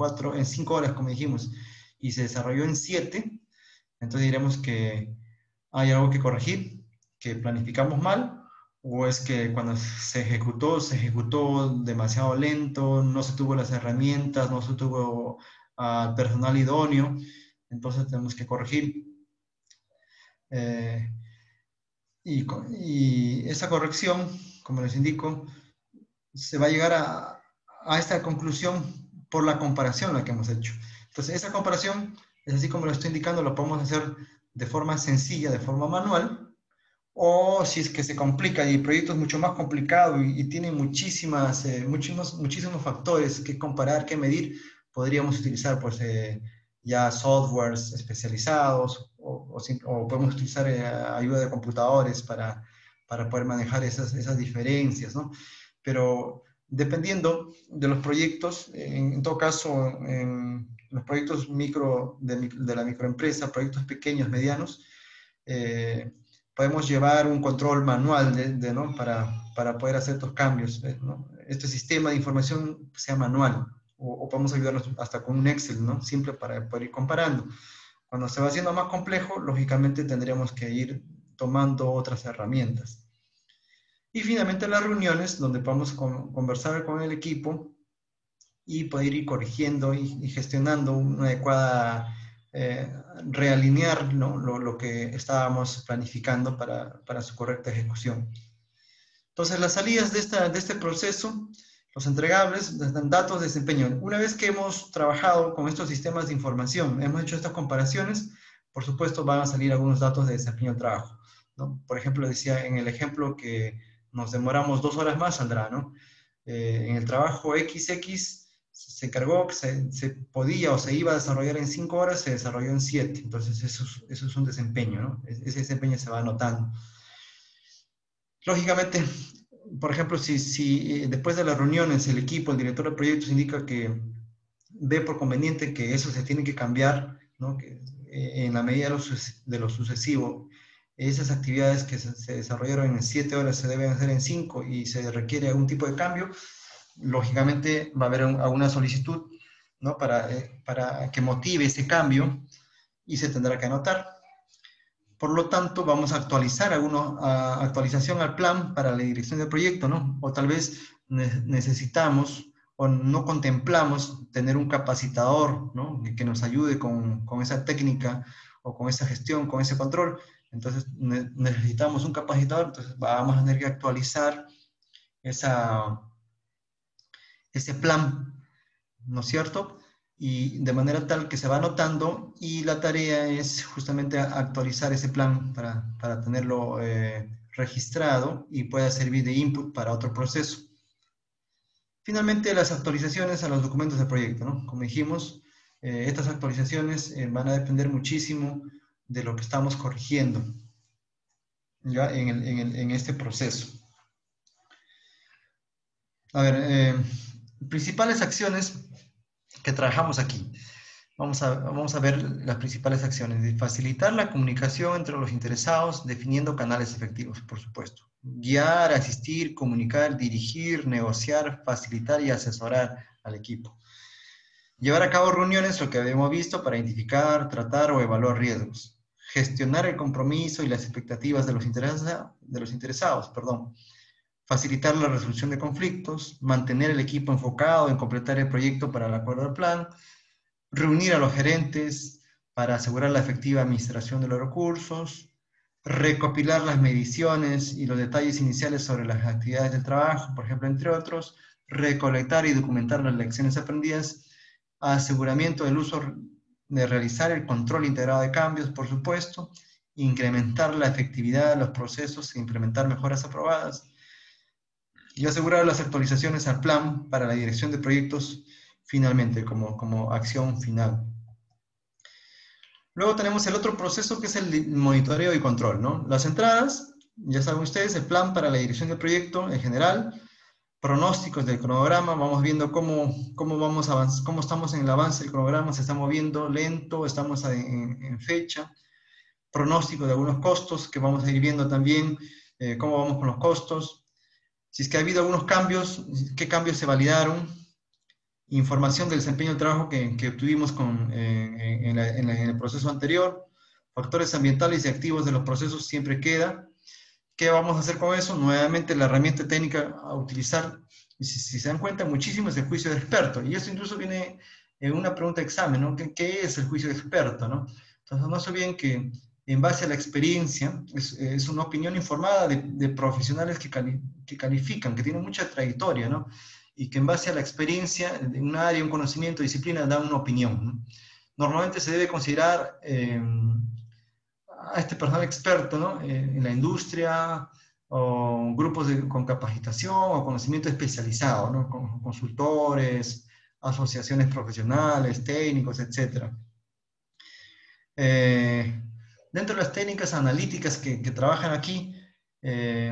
5 horas, como dijimos, y se desarrolló en 7, entonces diremos que hay algo que corregir, que planificamos mal, o es que cuando se ejecutó demasiado lento, no se tuvo las herramientas, no se tuvo personal idóneo, entonces tenemos que corregir. Eh, y esa corrección, como les indico, se va a llegar a esta conclusión por la comparación la que hemos hecho. Entonces, esa comparación, es así como lo estoy indicando, lo podemos hacer de forma sencilla, de forma manual, o si es que se complica y el proyecto es mucho más complicado y tiene muchísimos factores que comparar, que medir, podríamos utilizar pues, ya softwares especializados o podemos utilizar ayuda de computadores para poder manejar esas diferencias, ¿no? Pero dependiendo de los proyectos, en todo caso, en los proyectos de la microempresa, proyectos pequeños, medianos, eh, podemos llevar un control manual ¿no? para poder hacer estos cambios, ¿no? Este sistema de información sea manual, o podemos ayudarnos hasta con un Excel, ¿no? Simple para poder ir comparando. Cuando se va haciendo más complejo, lógicamente tendríamos que ir tomando otras herramientas. Y finalmente las reuniones, donde podemos conversar con el equipo y poder ir corrigiendo y gestionando una adecuada, realinear, ¿no? lo que estábamos planificando para su correcta ejecución. Entonces, las salidas de este proceso, Los entregables dan datos de desempeño. Una vez que hemos trabajado con estos sistemas de información, hemos hecho estas comparaciones, por supuesto van a salir algunos datos de desempeño del trabajo, ¿no? Por ejemplo, decía en el ejemplo que nos demoramos 2 horas más, saldrá, ¿no? En el trabajo XX se cargó, se podía o se iba a desarrollar en 5 horas, se desarrolló en 7. Entonces eso es un desempeño, ¿no? Ese desempeño se va anotando. Lógicamente, por ejemplo, si después de las reuniones el equipo, el director de proyectos indica que ve por conveniente que eso se tiene que cambiar, ¿no? Que, en la medida de lo sucesivo, esas actividades que se desarrollaron en 7 horas se deben hacer en 5 y se requiere algún tipo de cambio, lógicamente va a haber alguna solicitud, ¿no? Para que motive ese cambio y se tendrá que anotar. Por lo tanto, vamos a actualizar actualización al plan para la dirección del proyecto, ¿no? O tal vez necesitamos o no contemplamos tener un capacitador, ¿no? Que nos ayude con esa técnica o con esa gestión, con ese control. Entonces, necesitamos un capacitador, entonces vamos a tener que actualizar ese plan, ¿no es cierto? Y de manera tal que se va anotando y la tarea es justamente actualizar ese plan para tenerlo registrado y pueda servir de input para otro proceso. Finalmente, las actualizaciones a los documentos del proyecto, ¿no? Como dijimos, estas actualizaciones van a depender muchísimo de lo que estamos corrigiendo ya en este proceso. A ver, principales acciones que trabajamos aquí. Vamos a ver las principales acciones. Facilitar la comunicación entre los interesados, definiendo canales efectivos, por supuesto. Guiar, asistir, comunicar, dirigir, negociar, facilitar y asesorar al equipo. Llevar a cabo reuniones, lo que habíamos visto, para identificar, tratar o evaluar riesgos. Gestionar el compromiso y las expectativas de los interesados. Facilitar la resolución de conflictos, mantener el equipo enfocado en completar el proyecto para el acuerdo del plan, reunir a los gerentes para asegurar la efectiva administración de los recursos, recopilar las mediciones y los detalles iniciales sobre las actividades del trabajo, por ejemplo, entre otros, recolectar y documentar las lecciones aprendidas, aseguramiento del uso de realizar el control integrado de cambios, por supuesto, incrementar la efectividad de los procesos e implementar mejoras aprobadas, y asegurar las actualizaciones al plan para la dirección de proyectos finalmente, como acción final. Luego tenemos el otro proceso que es el monitoreo y control, ¿no? Las entradas, ya saben ustedes, el plan para la dirección del proyecto en general, pronósticos del cronograma, vamos viendo cómo estamos en el avance del cronograma, se está moviendo lento, estamos en fecha, pronóstico de algunos costos que vamos a ir viendo también, cómo vamos con los costos, si es que ha habido algunos cambios, qué cambios se validaron, información del desempeño del trabajo que obtuvimos en el proceso anterior, factores ambientales y activos de los procesos siempre queda. ¿Qué vamos a hacer con eso? Nuevamente la herramienta técnica a utilizar, y si se dan cuenta, muchísimo es el juicio de experto, y eso incluso viene en una pregunta de examen, ¿no? ¿Qué es el juicio de experto, ¿no? Entonces no se olviden que en base a la experiencia, es una opinión informada de profesionales que califican, que tienen mucha trayectoria, ¿no? Y que en base a la experiencia de un área, un conocimiento, disciplina, dan una opinión, ¿no? Normalmente se debe considerar a este personal experto, ¿no? En la industria, o grupos con capacitación o conocimiento especializado, ¿no? Consultores, asociaciones profesionales, técnicos, etc. Dentro de las técnicas analíticas que trabajan aquí,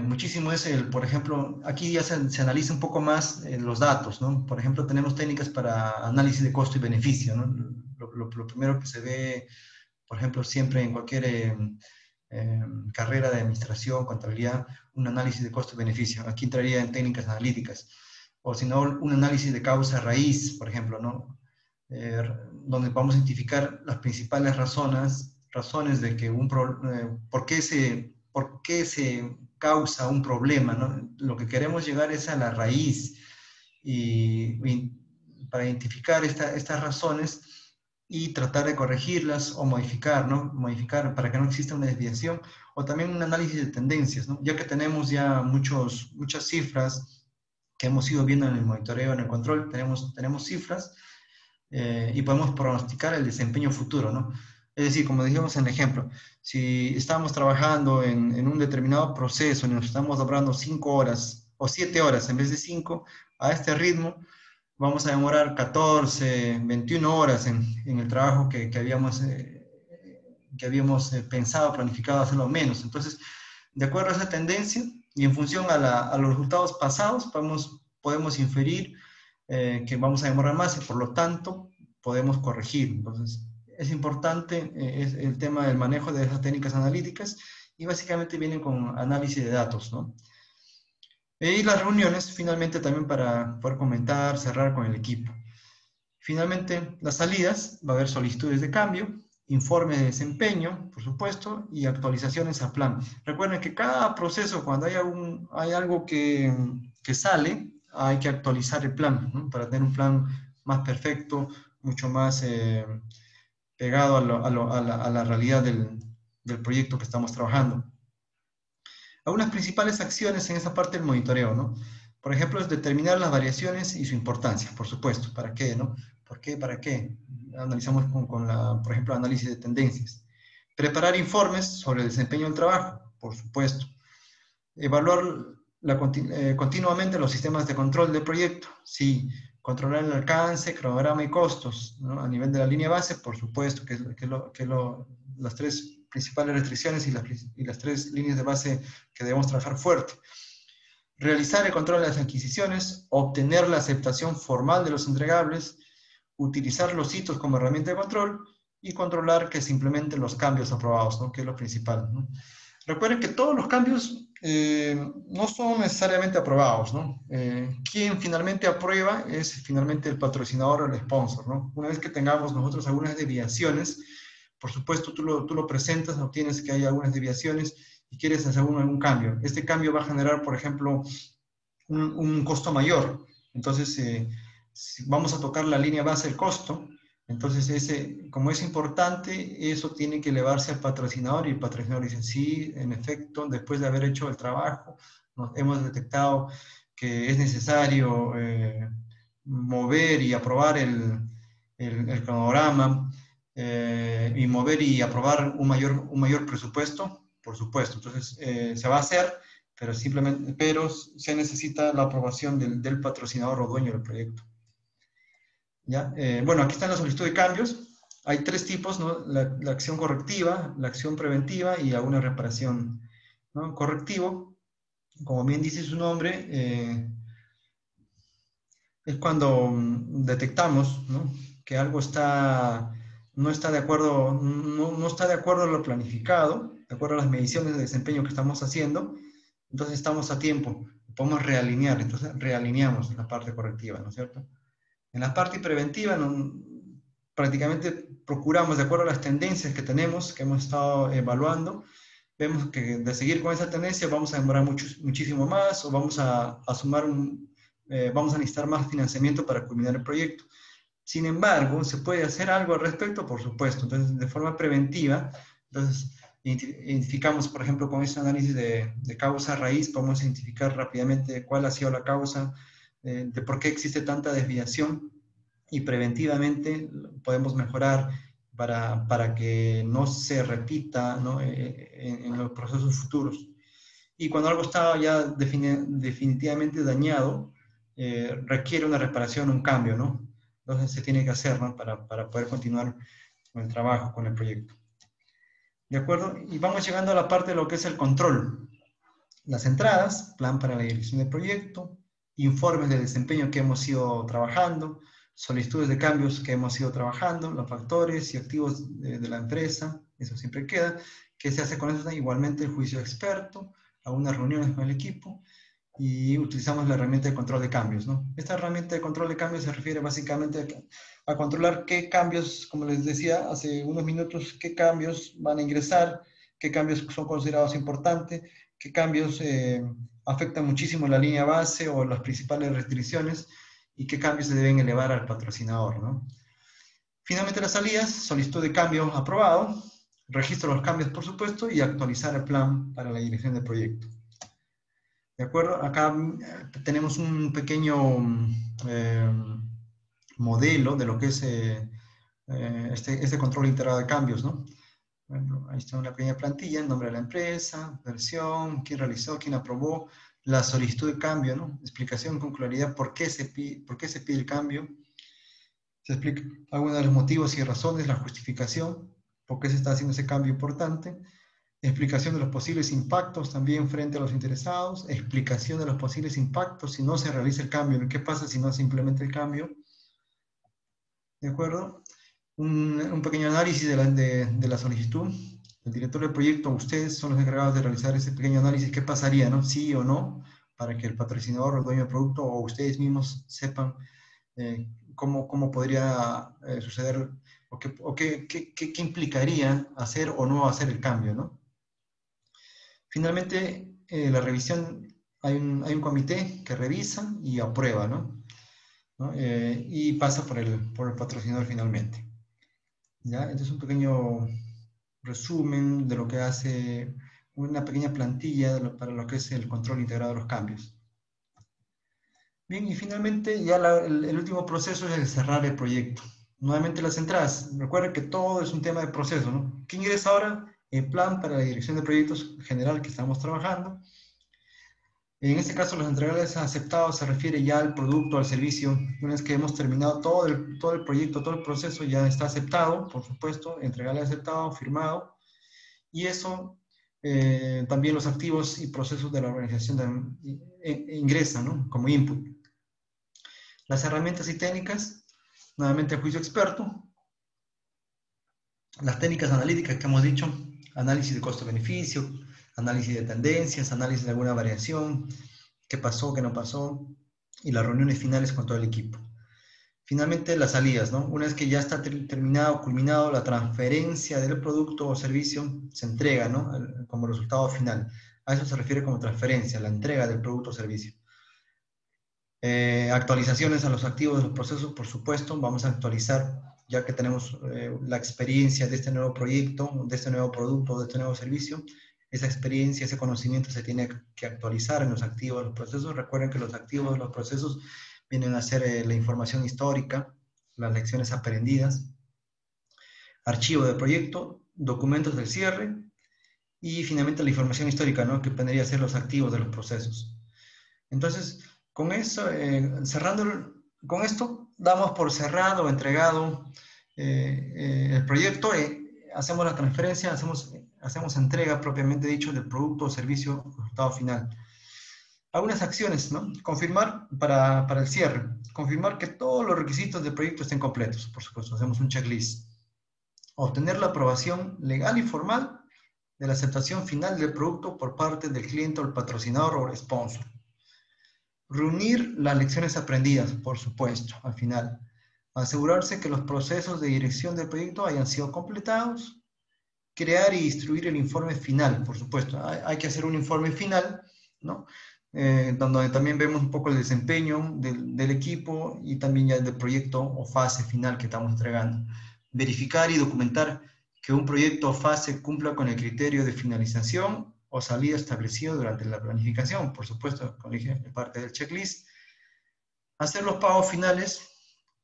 muchísimo es por ejemplo, aquí ya se analiza un poco más los datos, ¿no? Por ejemplo, tenemos técnicas para análisis de costo y beneficio, ¿no? Lo primero que se ve, por ejemplo, siempre en cualquier carrera de administración, contabilidad, un análisis de costo y beneficio. Aquí entraría en técnicas analíticas. O si no, un análisis de causa raíz, por ejemplo, ¿no? Donde vamos a identificar las principales razones de que por qué se causa un problema, ¿no? Lo que queremos llegar es a la raíz y para identificar estas razones y tratar de corregirlas o modificar, ¿no? Modificar para que no exista una desviación, o también un análisis de tendencias, ¿no? Ya que tenemos ya muchas cifras que hemos ido viendo en el monitoreo, en el control, tenemos cifras y podemos pronosticar el desempeño futuro, ¿no? Es decir, como dijimos en el ejemplo, si estamos trabajando en un determinado proceso y nos estamos dobrando 5 horas o 7 horas en vez de 5, a este ritmo vamos a demorar 14, 21 horas en el trabajo que habíamos pensado, planificado hacerlo menos. Entonces, de acuerdo a esa tendencia y en función a los resultados pasados, podemos inferir que vamos a demorar más y por lo tanto podemos corregir. Entonces, es importante es el tema del manejo de esas técnicas analíticas y básicamente vienen con análisis de datos, ¿no? Y las reuniones, finalmente, también para poder comentar, cerrar con el equipo. Finalmente, las salidas, va a haber solicitudes de cambio, informes de desempeño, por supuesto, y actualizaciones a plan. Recuerden que cada proceso, cuando hay algo que sale, hay que actualizar el plan, ¿no? Para tener un plan más perfecto, mucho más pegado a la realidad del proyecto que estamos trabajando. Algunas principales acciones en esa parte del monitoreo, ¿no? Por ejemplo, es determinar las variaciones y su importancia, por supuesto. ¿Para qué, no? ¿Por qué? ¿Para qué? Analizamos por ejemplo, análisis de tendencias. Preparar informes sobre el desempeño del trabajo, por supuesto. Evaluar continuamente los sistemas de control del proyecto. Sí. Controlar el alcance, cronograma y costos, ¿no? A nivel de la línea base, por supuesto, las tres principales restricciones y las tres líneas de base que debemos trabajar fuerte. Realizar el control de las adquisiciones, obtener la aceptación formal de los entregables, utilizar los hitos como herramienta de control y controlar que se implementen los cambios aprobados, ¿no? Que es lo principal, ¿no? Recuerden que todos los cambios no son necesariamente aprobados, ¿no? Quien finalmente aprueba es finalmente el patrocinador o el sponsor, ¿no? Una vez que tengamos nosotros algunas desviaciones, por supuesto tú lo presentas, obtienes que hay algunas desviaciones y quieres hacer algún cambio. Este cambio va a generar, por ejemplo, un costo mayor. Entonces, si vamos a tocar la línea base del costo. Entonces, como es importante, eso tiene que elevarse al patrocinador y el patrocinador dice, sí, en efecto, después de haber hecho el trabajo, hemos detectado que es necesario mover y aprobar el cronograma y mover y aprobar un mayor presupuesto, por supuesto. Entonces, se va a hacer, pero se necesita la aprobación del patrocinador o dueño del proyecto. ¿Ya? Bueno, aquí están la solicitud de cambios. Hay tres tipos, ¿no? La acción correctiva, la acción preventiva y alguna reparación, ¿no? Correctivo, como bien dice su nombre, es cuando detectamos, ¿no? Que algo no está de acuerdo, no está de acuerdo a lo planificado, de acuerdo a las mediciones de desempeño que estamos haciendo, entonces estamos a tiempo, podemos realinear, entonces realineamos la parte correctiva, ¿no es cierto? En la parte preventiva, prácticamente procuramos, de acuerdo a las tendencias que tenemos, que hemos estado evaluando, vemos que de seguir con esa tendencia vamos a demorar muchísimo más o vamos a vamos a necesitar más financiamiento para culminar el proyecto. Sin embargo, ¿se puede hacer algo al respecto? Por supuesto. Entonces, de forma preventiva, entonces, identificamos, por ejemplo, con ese análisis de causa raíz, podemos identificar rápidamente cuál ha sido la causa, de por qué existe tanta desviación y preventivamente podemos mejorar para que no se repita, ¿no? En los procesos futuros. Y cuando algo está ya definitivamente dañado, requiere una reparación, un cambio, ¿no? Entonces se tiene que hacer, ¿no? Para poder continuar con el trabajo, con el proyecto. ¿De acuerdo? Y vamos llegando a la parte de lo que es el control. Las entradas, plan para la dirección del proyecto, informes de desempeño que hemos ido trabajando, solicitudes de cambios que hemos ido trabajando, los factores y activos de la empresa, eso siempre queda. ¿Qué se hace con eso? Igualmente el juicio experto, algunas reuniones con el equipo y utilizamos la herramienta de control de cambios, ¿no? Esta herramienta de control de cambios se refiere básicamente a controlar qué cambios, como les decía hace unos minutos, qué cambios van a ingresar, qué cambios son considerados importantes, qué cambios afectan muchísimo la línea base o las principales restricciones y qué cambios se deben elevar al patrocinador, ¿no? Finalmente las salidas, solicitud de cambio aprobado, registro de los cambios por supuesto y actualizar el plan para la dirección del proyecto. ¿De acuerdo? Acá tenemos un pequeño eh, modelo de lo que es este control integrado de cambios, ¿no? Bueno, ahí está una pequeña plantilla, el nombre de la empresa, versión, quién realizó, quién aprobó, la solicitud de cambio, ¿no? Explicación con claridad por qué se pide el cambio. Se explica algunos de los motivos y razones, la justificación, por qué se está haciendo ese cambio importante, explicación de los posibles impactos también frente a los interesados, explicación de los posibles impactos si no se realiza el cambio, qué pasa si no se implementa el cambio, ¿de acuerdo? Un pequeño análisis de la solicitud. El director del proyecto, ustedes son los encargados de realizar ese pequeño análisis, qué pasaría, ¿no? Sí o no, para que el patrocinador, el dueño del producto o ustedes mismos sepan cómo podría suceder o qué implicaría hacer o no hacer el cambio, ¿no? Finalmente, la revisión, hay un comité que revisa y aprueba, ¿no? Y pasa por el patrocinador finalmente. ¿Ya? Este es un pequeño resumen de lo que hace una pequeña plantilla para lo que es el control integrado de los cambios. Bien, y finalmente ya el último proceso es el cerrar el proyecto. Nuevamente las entradas. Recuerden que todo es un tema de proceso, ¿no? ¿Qué ingresa ahora? El plan para la dirección de proyectos general que estamos trabajando. En este caso, los entregables aceptados se refiere ya al producto, al servicio. Una vez que hemos terminado todo el proyecto, todo el proceso, ya está aceptado, por supuesto, entregable aceptado, firmado. Y eso también los activos y procesos de la organización ingresan, ¿no? Como input. Las herramientas y técnicas, nuevamente juicio experto. Las técnicas analíticas que hemos dicho, análisis de costo-beneficio, análisis de tendencias, análisis de alguna variación, qué pasó, qué no pasó, y las reuniones finales con todo el equipo. Finalmente, las salidas, ¿no? Una vez que ya está terminado, culminado, la transferencia del producto o servicio se entrega, ¿no? Como resultado final. A eso se refiere como transferencia, la entrega del producto o servicio. Actualizaciones a los activos de los procesos, por supuesto, vamos a actualizar, ya que tenemos la experiencia de este nuevo proyecto, de este nuevo producto, de este nuevo servicio. Esa experiencia, ese conocimiento se tiene que actualizar en los activos de los procesos. Recuerden que los activos de los procesos vienen a ser la información histórica, las lecciones aprendidas, archivo de proyecto, documentos del cierre y finalmente la información histórica, ¿no? Que vendría a ser los activos de los procesos. Entonces, con eso, con esto damos por cerrado, entregado el proyecto, hacemos la transferencia, hacemos entrega propiamente dicho del producto o servicio resultado final. Algunas acciones, ¿no? Confirmar para el cierre, confirmar que todos los requisitos del proyecto estén completos, por supuesto, hacemos un checklist. Obtener la aprobación legal y formal de la aceptación final del producto por parte del cliente o el patrocinador o el sponsor. Reunir las lecciones aprendidas, por supuesto, al final. Asegurarse que los procesos de dirección del proyecto hayan sido completados. Crear y distribuir el informe final, por supuesto. Hay que hacer un informe final, ¿no? Donde también vemos un poco el desempeño del equipo y también ya del proyecto o fase final que estamos entregando. Verificar y documentar que un proyecto o fase cumpla con el criterio de finalización o salida establecido durante la planificación, por supuesto, como dije, parte del checklist. Hacer los pagos finales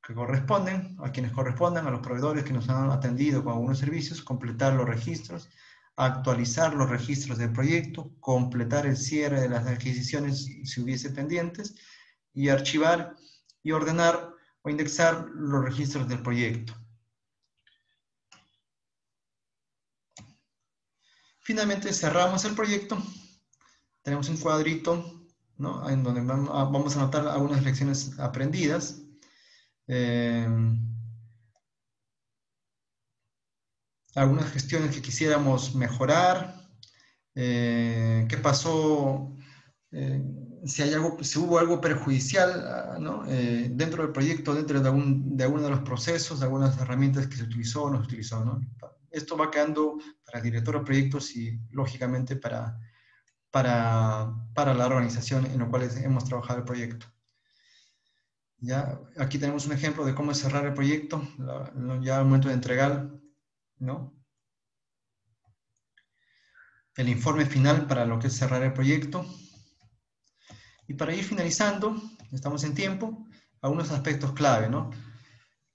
que corresponden, a quienes correspondan, a los proveedores que nos han atendido con algunos servicios, completar los registros, actualizar los registros del proyecto, completar el cierre de las adquisiciones si hubiese pendientes, y archivar y ordenar o indexar los registros del proyecto. Finalmente cerramos el proyecto. Tenemos un cuadrito, ¿no? En donde vamos a anotar algunas lecciones aprendidas. Algunas gestiones que quisiéramos mejorar. ¿Qué pasó? Si hubo algo perjudicial, ¿no? Dentro del proyecto, dentro de alguno de los procesos, de algunas herramientas que se utilizó o no se utilizó, ¿no? Esto va quedando para el director de proyectos y, lógicamente, para la organización en la cual hemos trabajado el proyecto. ¿Ya? Aquí tenemos un ejemplo de cómo cerrar el proyecto, ya al momento de entregar, ¿no? El informe final para lo que es cerrar el proyecto. Y para ir finalizando, estamos en tiempo, algunos aspectos clave, ¿no?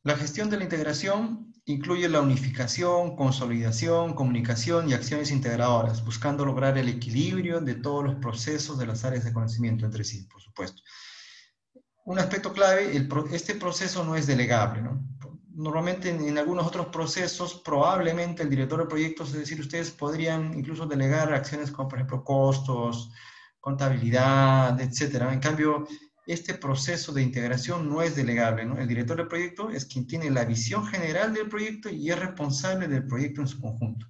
La gestión de la integración incluye la unificación, consolidación, comunicación y acciones integradoras, buscando lograr el equilibrio de todos los procesos de las áreas de conocimiento entre sí, por supuesto. Un aspecto clave, este proceso no es delegable, ¿no? Normalmente en algunos otros procesos, probablemente el director de proyectos, es decir, ustedes podrían incluso delegar acciones como, por ejemplo, costos, contabilidad, etcétera. En cambio, este proceso de integración no es delegable, ¿no? El director de proyecto es quien tiene la visión general del proyecto y es responsable del proyecto en su conjunto.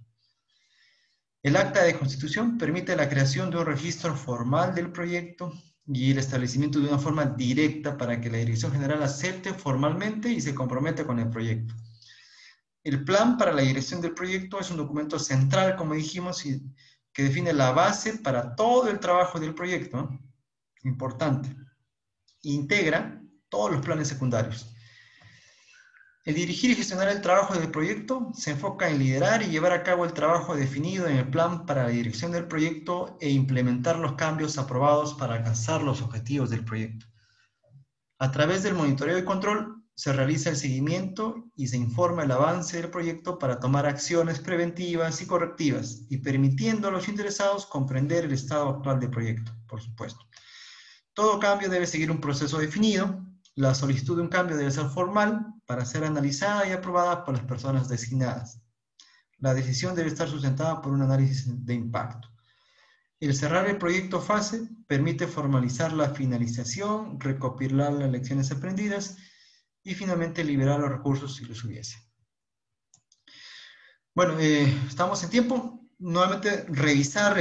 El acta de constitución permite la creación de un registro formal del proyecto y el establecimiento de una forma directa para que la Dirección General acepte formalmente y se comprometa con el proyecto. El plan para la dirección del proyecto es un documento central, como dijimos, y que define la base para todo el trabajo del proyecto, ¿no? Importante. Integra todos los planes secundarios. El dirigir y gestionar el trabajo del proyecto se enfoca en liderar y llevar a cabo el trabajo definido en el plan para la dirección del proyecto e implementar los cambios aprobados para alcanzar los objetivos del proyecto. A través del monitoreo y control se realiza el seguimiento y se informa el avance del proyecto para tomar acciones preventivas y correctivas y permitiendo a los interesados comprender el estado actual del proyecto, por supuesto. Todo cambio debe seguir un proceso definido. La solicitud de un cambio debe ser formal para ser analizada y aprobada por las personas designadas. La decisión debe estar sustentada por un análisis de impacto. El cerrar el proyecto fase permite formalizar la finalización, recopilar las lecciones aprendidas y finalmente liberar los recursos si los hubiese. Bueno, estamos en tiempo. Nuevamente revisar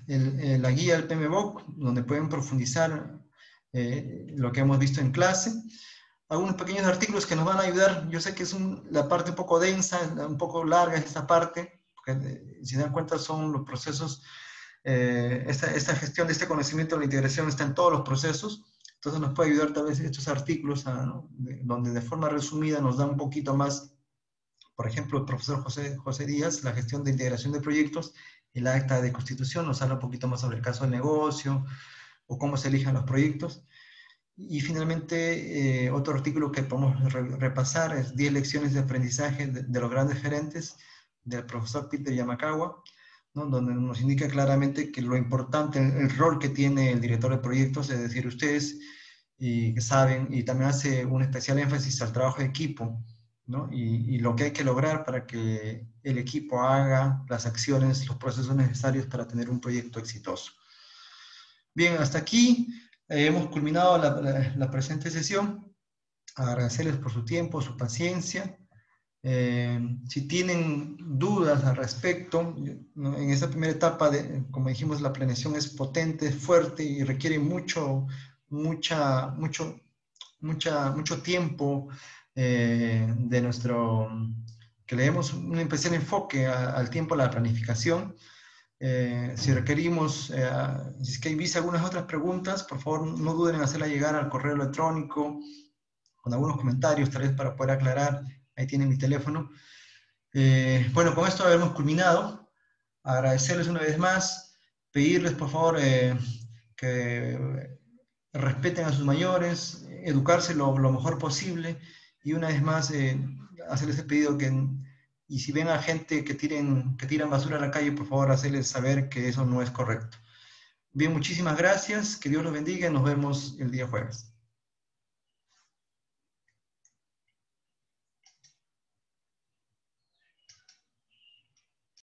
la guía del PMBOK, donde pueden profundizar lo que hemos visto en clase. Algunos pequeños artículos que nos van a ayudar. Yo sé que es la parte un poco densa, un poco larga esta parte, porque si dan cuenta son los procesos, esta gestión de este conocimiento de la integración está en todos los procesos, entonces nos puede ayudar tal vez estos artículos ¿no? Donde de forma resumida nos da un poquito más, por ejemplo, el profesor José Díaz, la gestión de integración de proyectos, el acta de constitución nos habla un poquito más sobre el caso del negocio, o cómo se elijan los proyectos. Y finalmente, otro artículo que podemos repasar es 10 lecciones de aprendizaje de los grandes gerentes del profesor Peter Yamakawa, ¿no? Donde nos indica claramente que lo importante, el rol que tiene el director de proyectos, es decir, ustedes, y que saben, y también hace un especial énfasis al trabajo de equipo, ¿no? Y lo que hay que lograr para que el equipo haga las acciones, los procesos necesarios para tener un proyecto exitoso. Bien, hasta aquí hemos culminado la presente sesión. Agradecerles por su tiempo, su paciencia. Si tienen dudas al respecto, ¿no? En esta primera etapa, como dijimos, la planeación es potente, fuerte y requiere mucho tiempo de que le demos un especial enfoque al tiempo de la planificación. Si requerimos, si es que hay algunas otras preguntas, por favor no duden en hacerla llegar al correo electrónico con algunos comentarios, tal vez para poder aclarar. Ahí tienen mi teléfono. Bueno, con esto hemos culminado. Agradecerles una vez más, pedirles por favor que respeten a sus mayores, educarse lo mejor posible y una vez más hacerles el pedido y si ven a gente que tiran basura a la calle, por favor hacerles saber que eso no es correcto. Bien, muchísimas gracias, que Dios los bendiga y nos vemos el día jueves.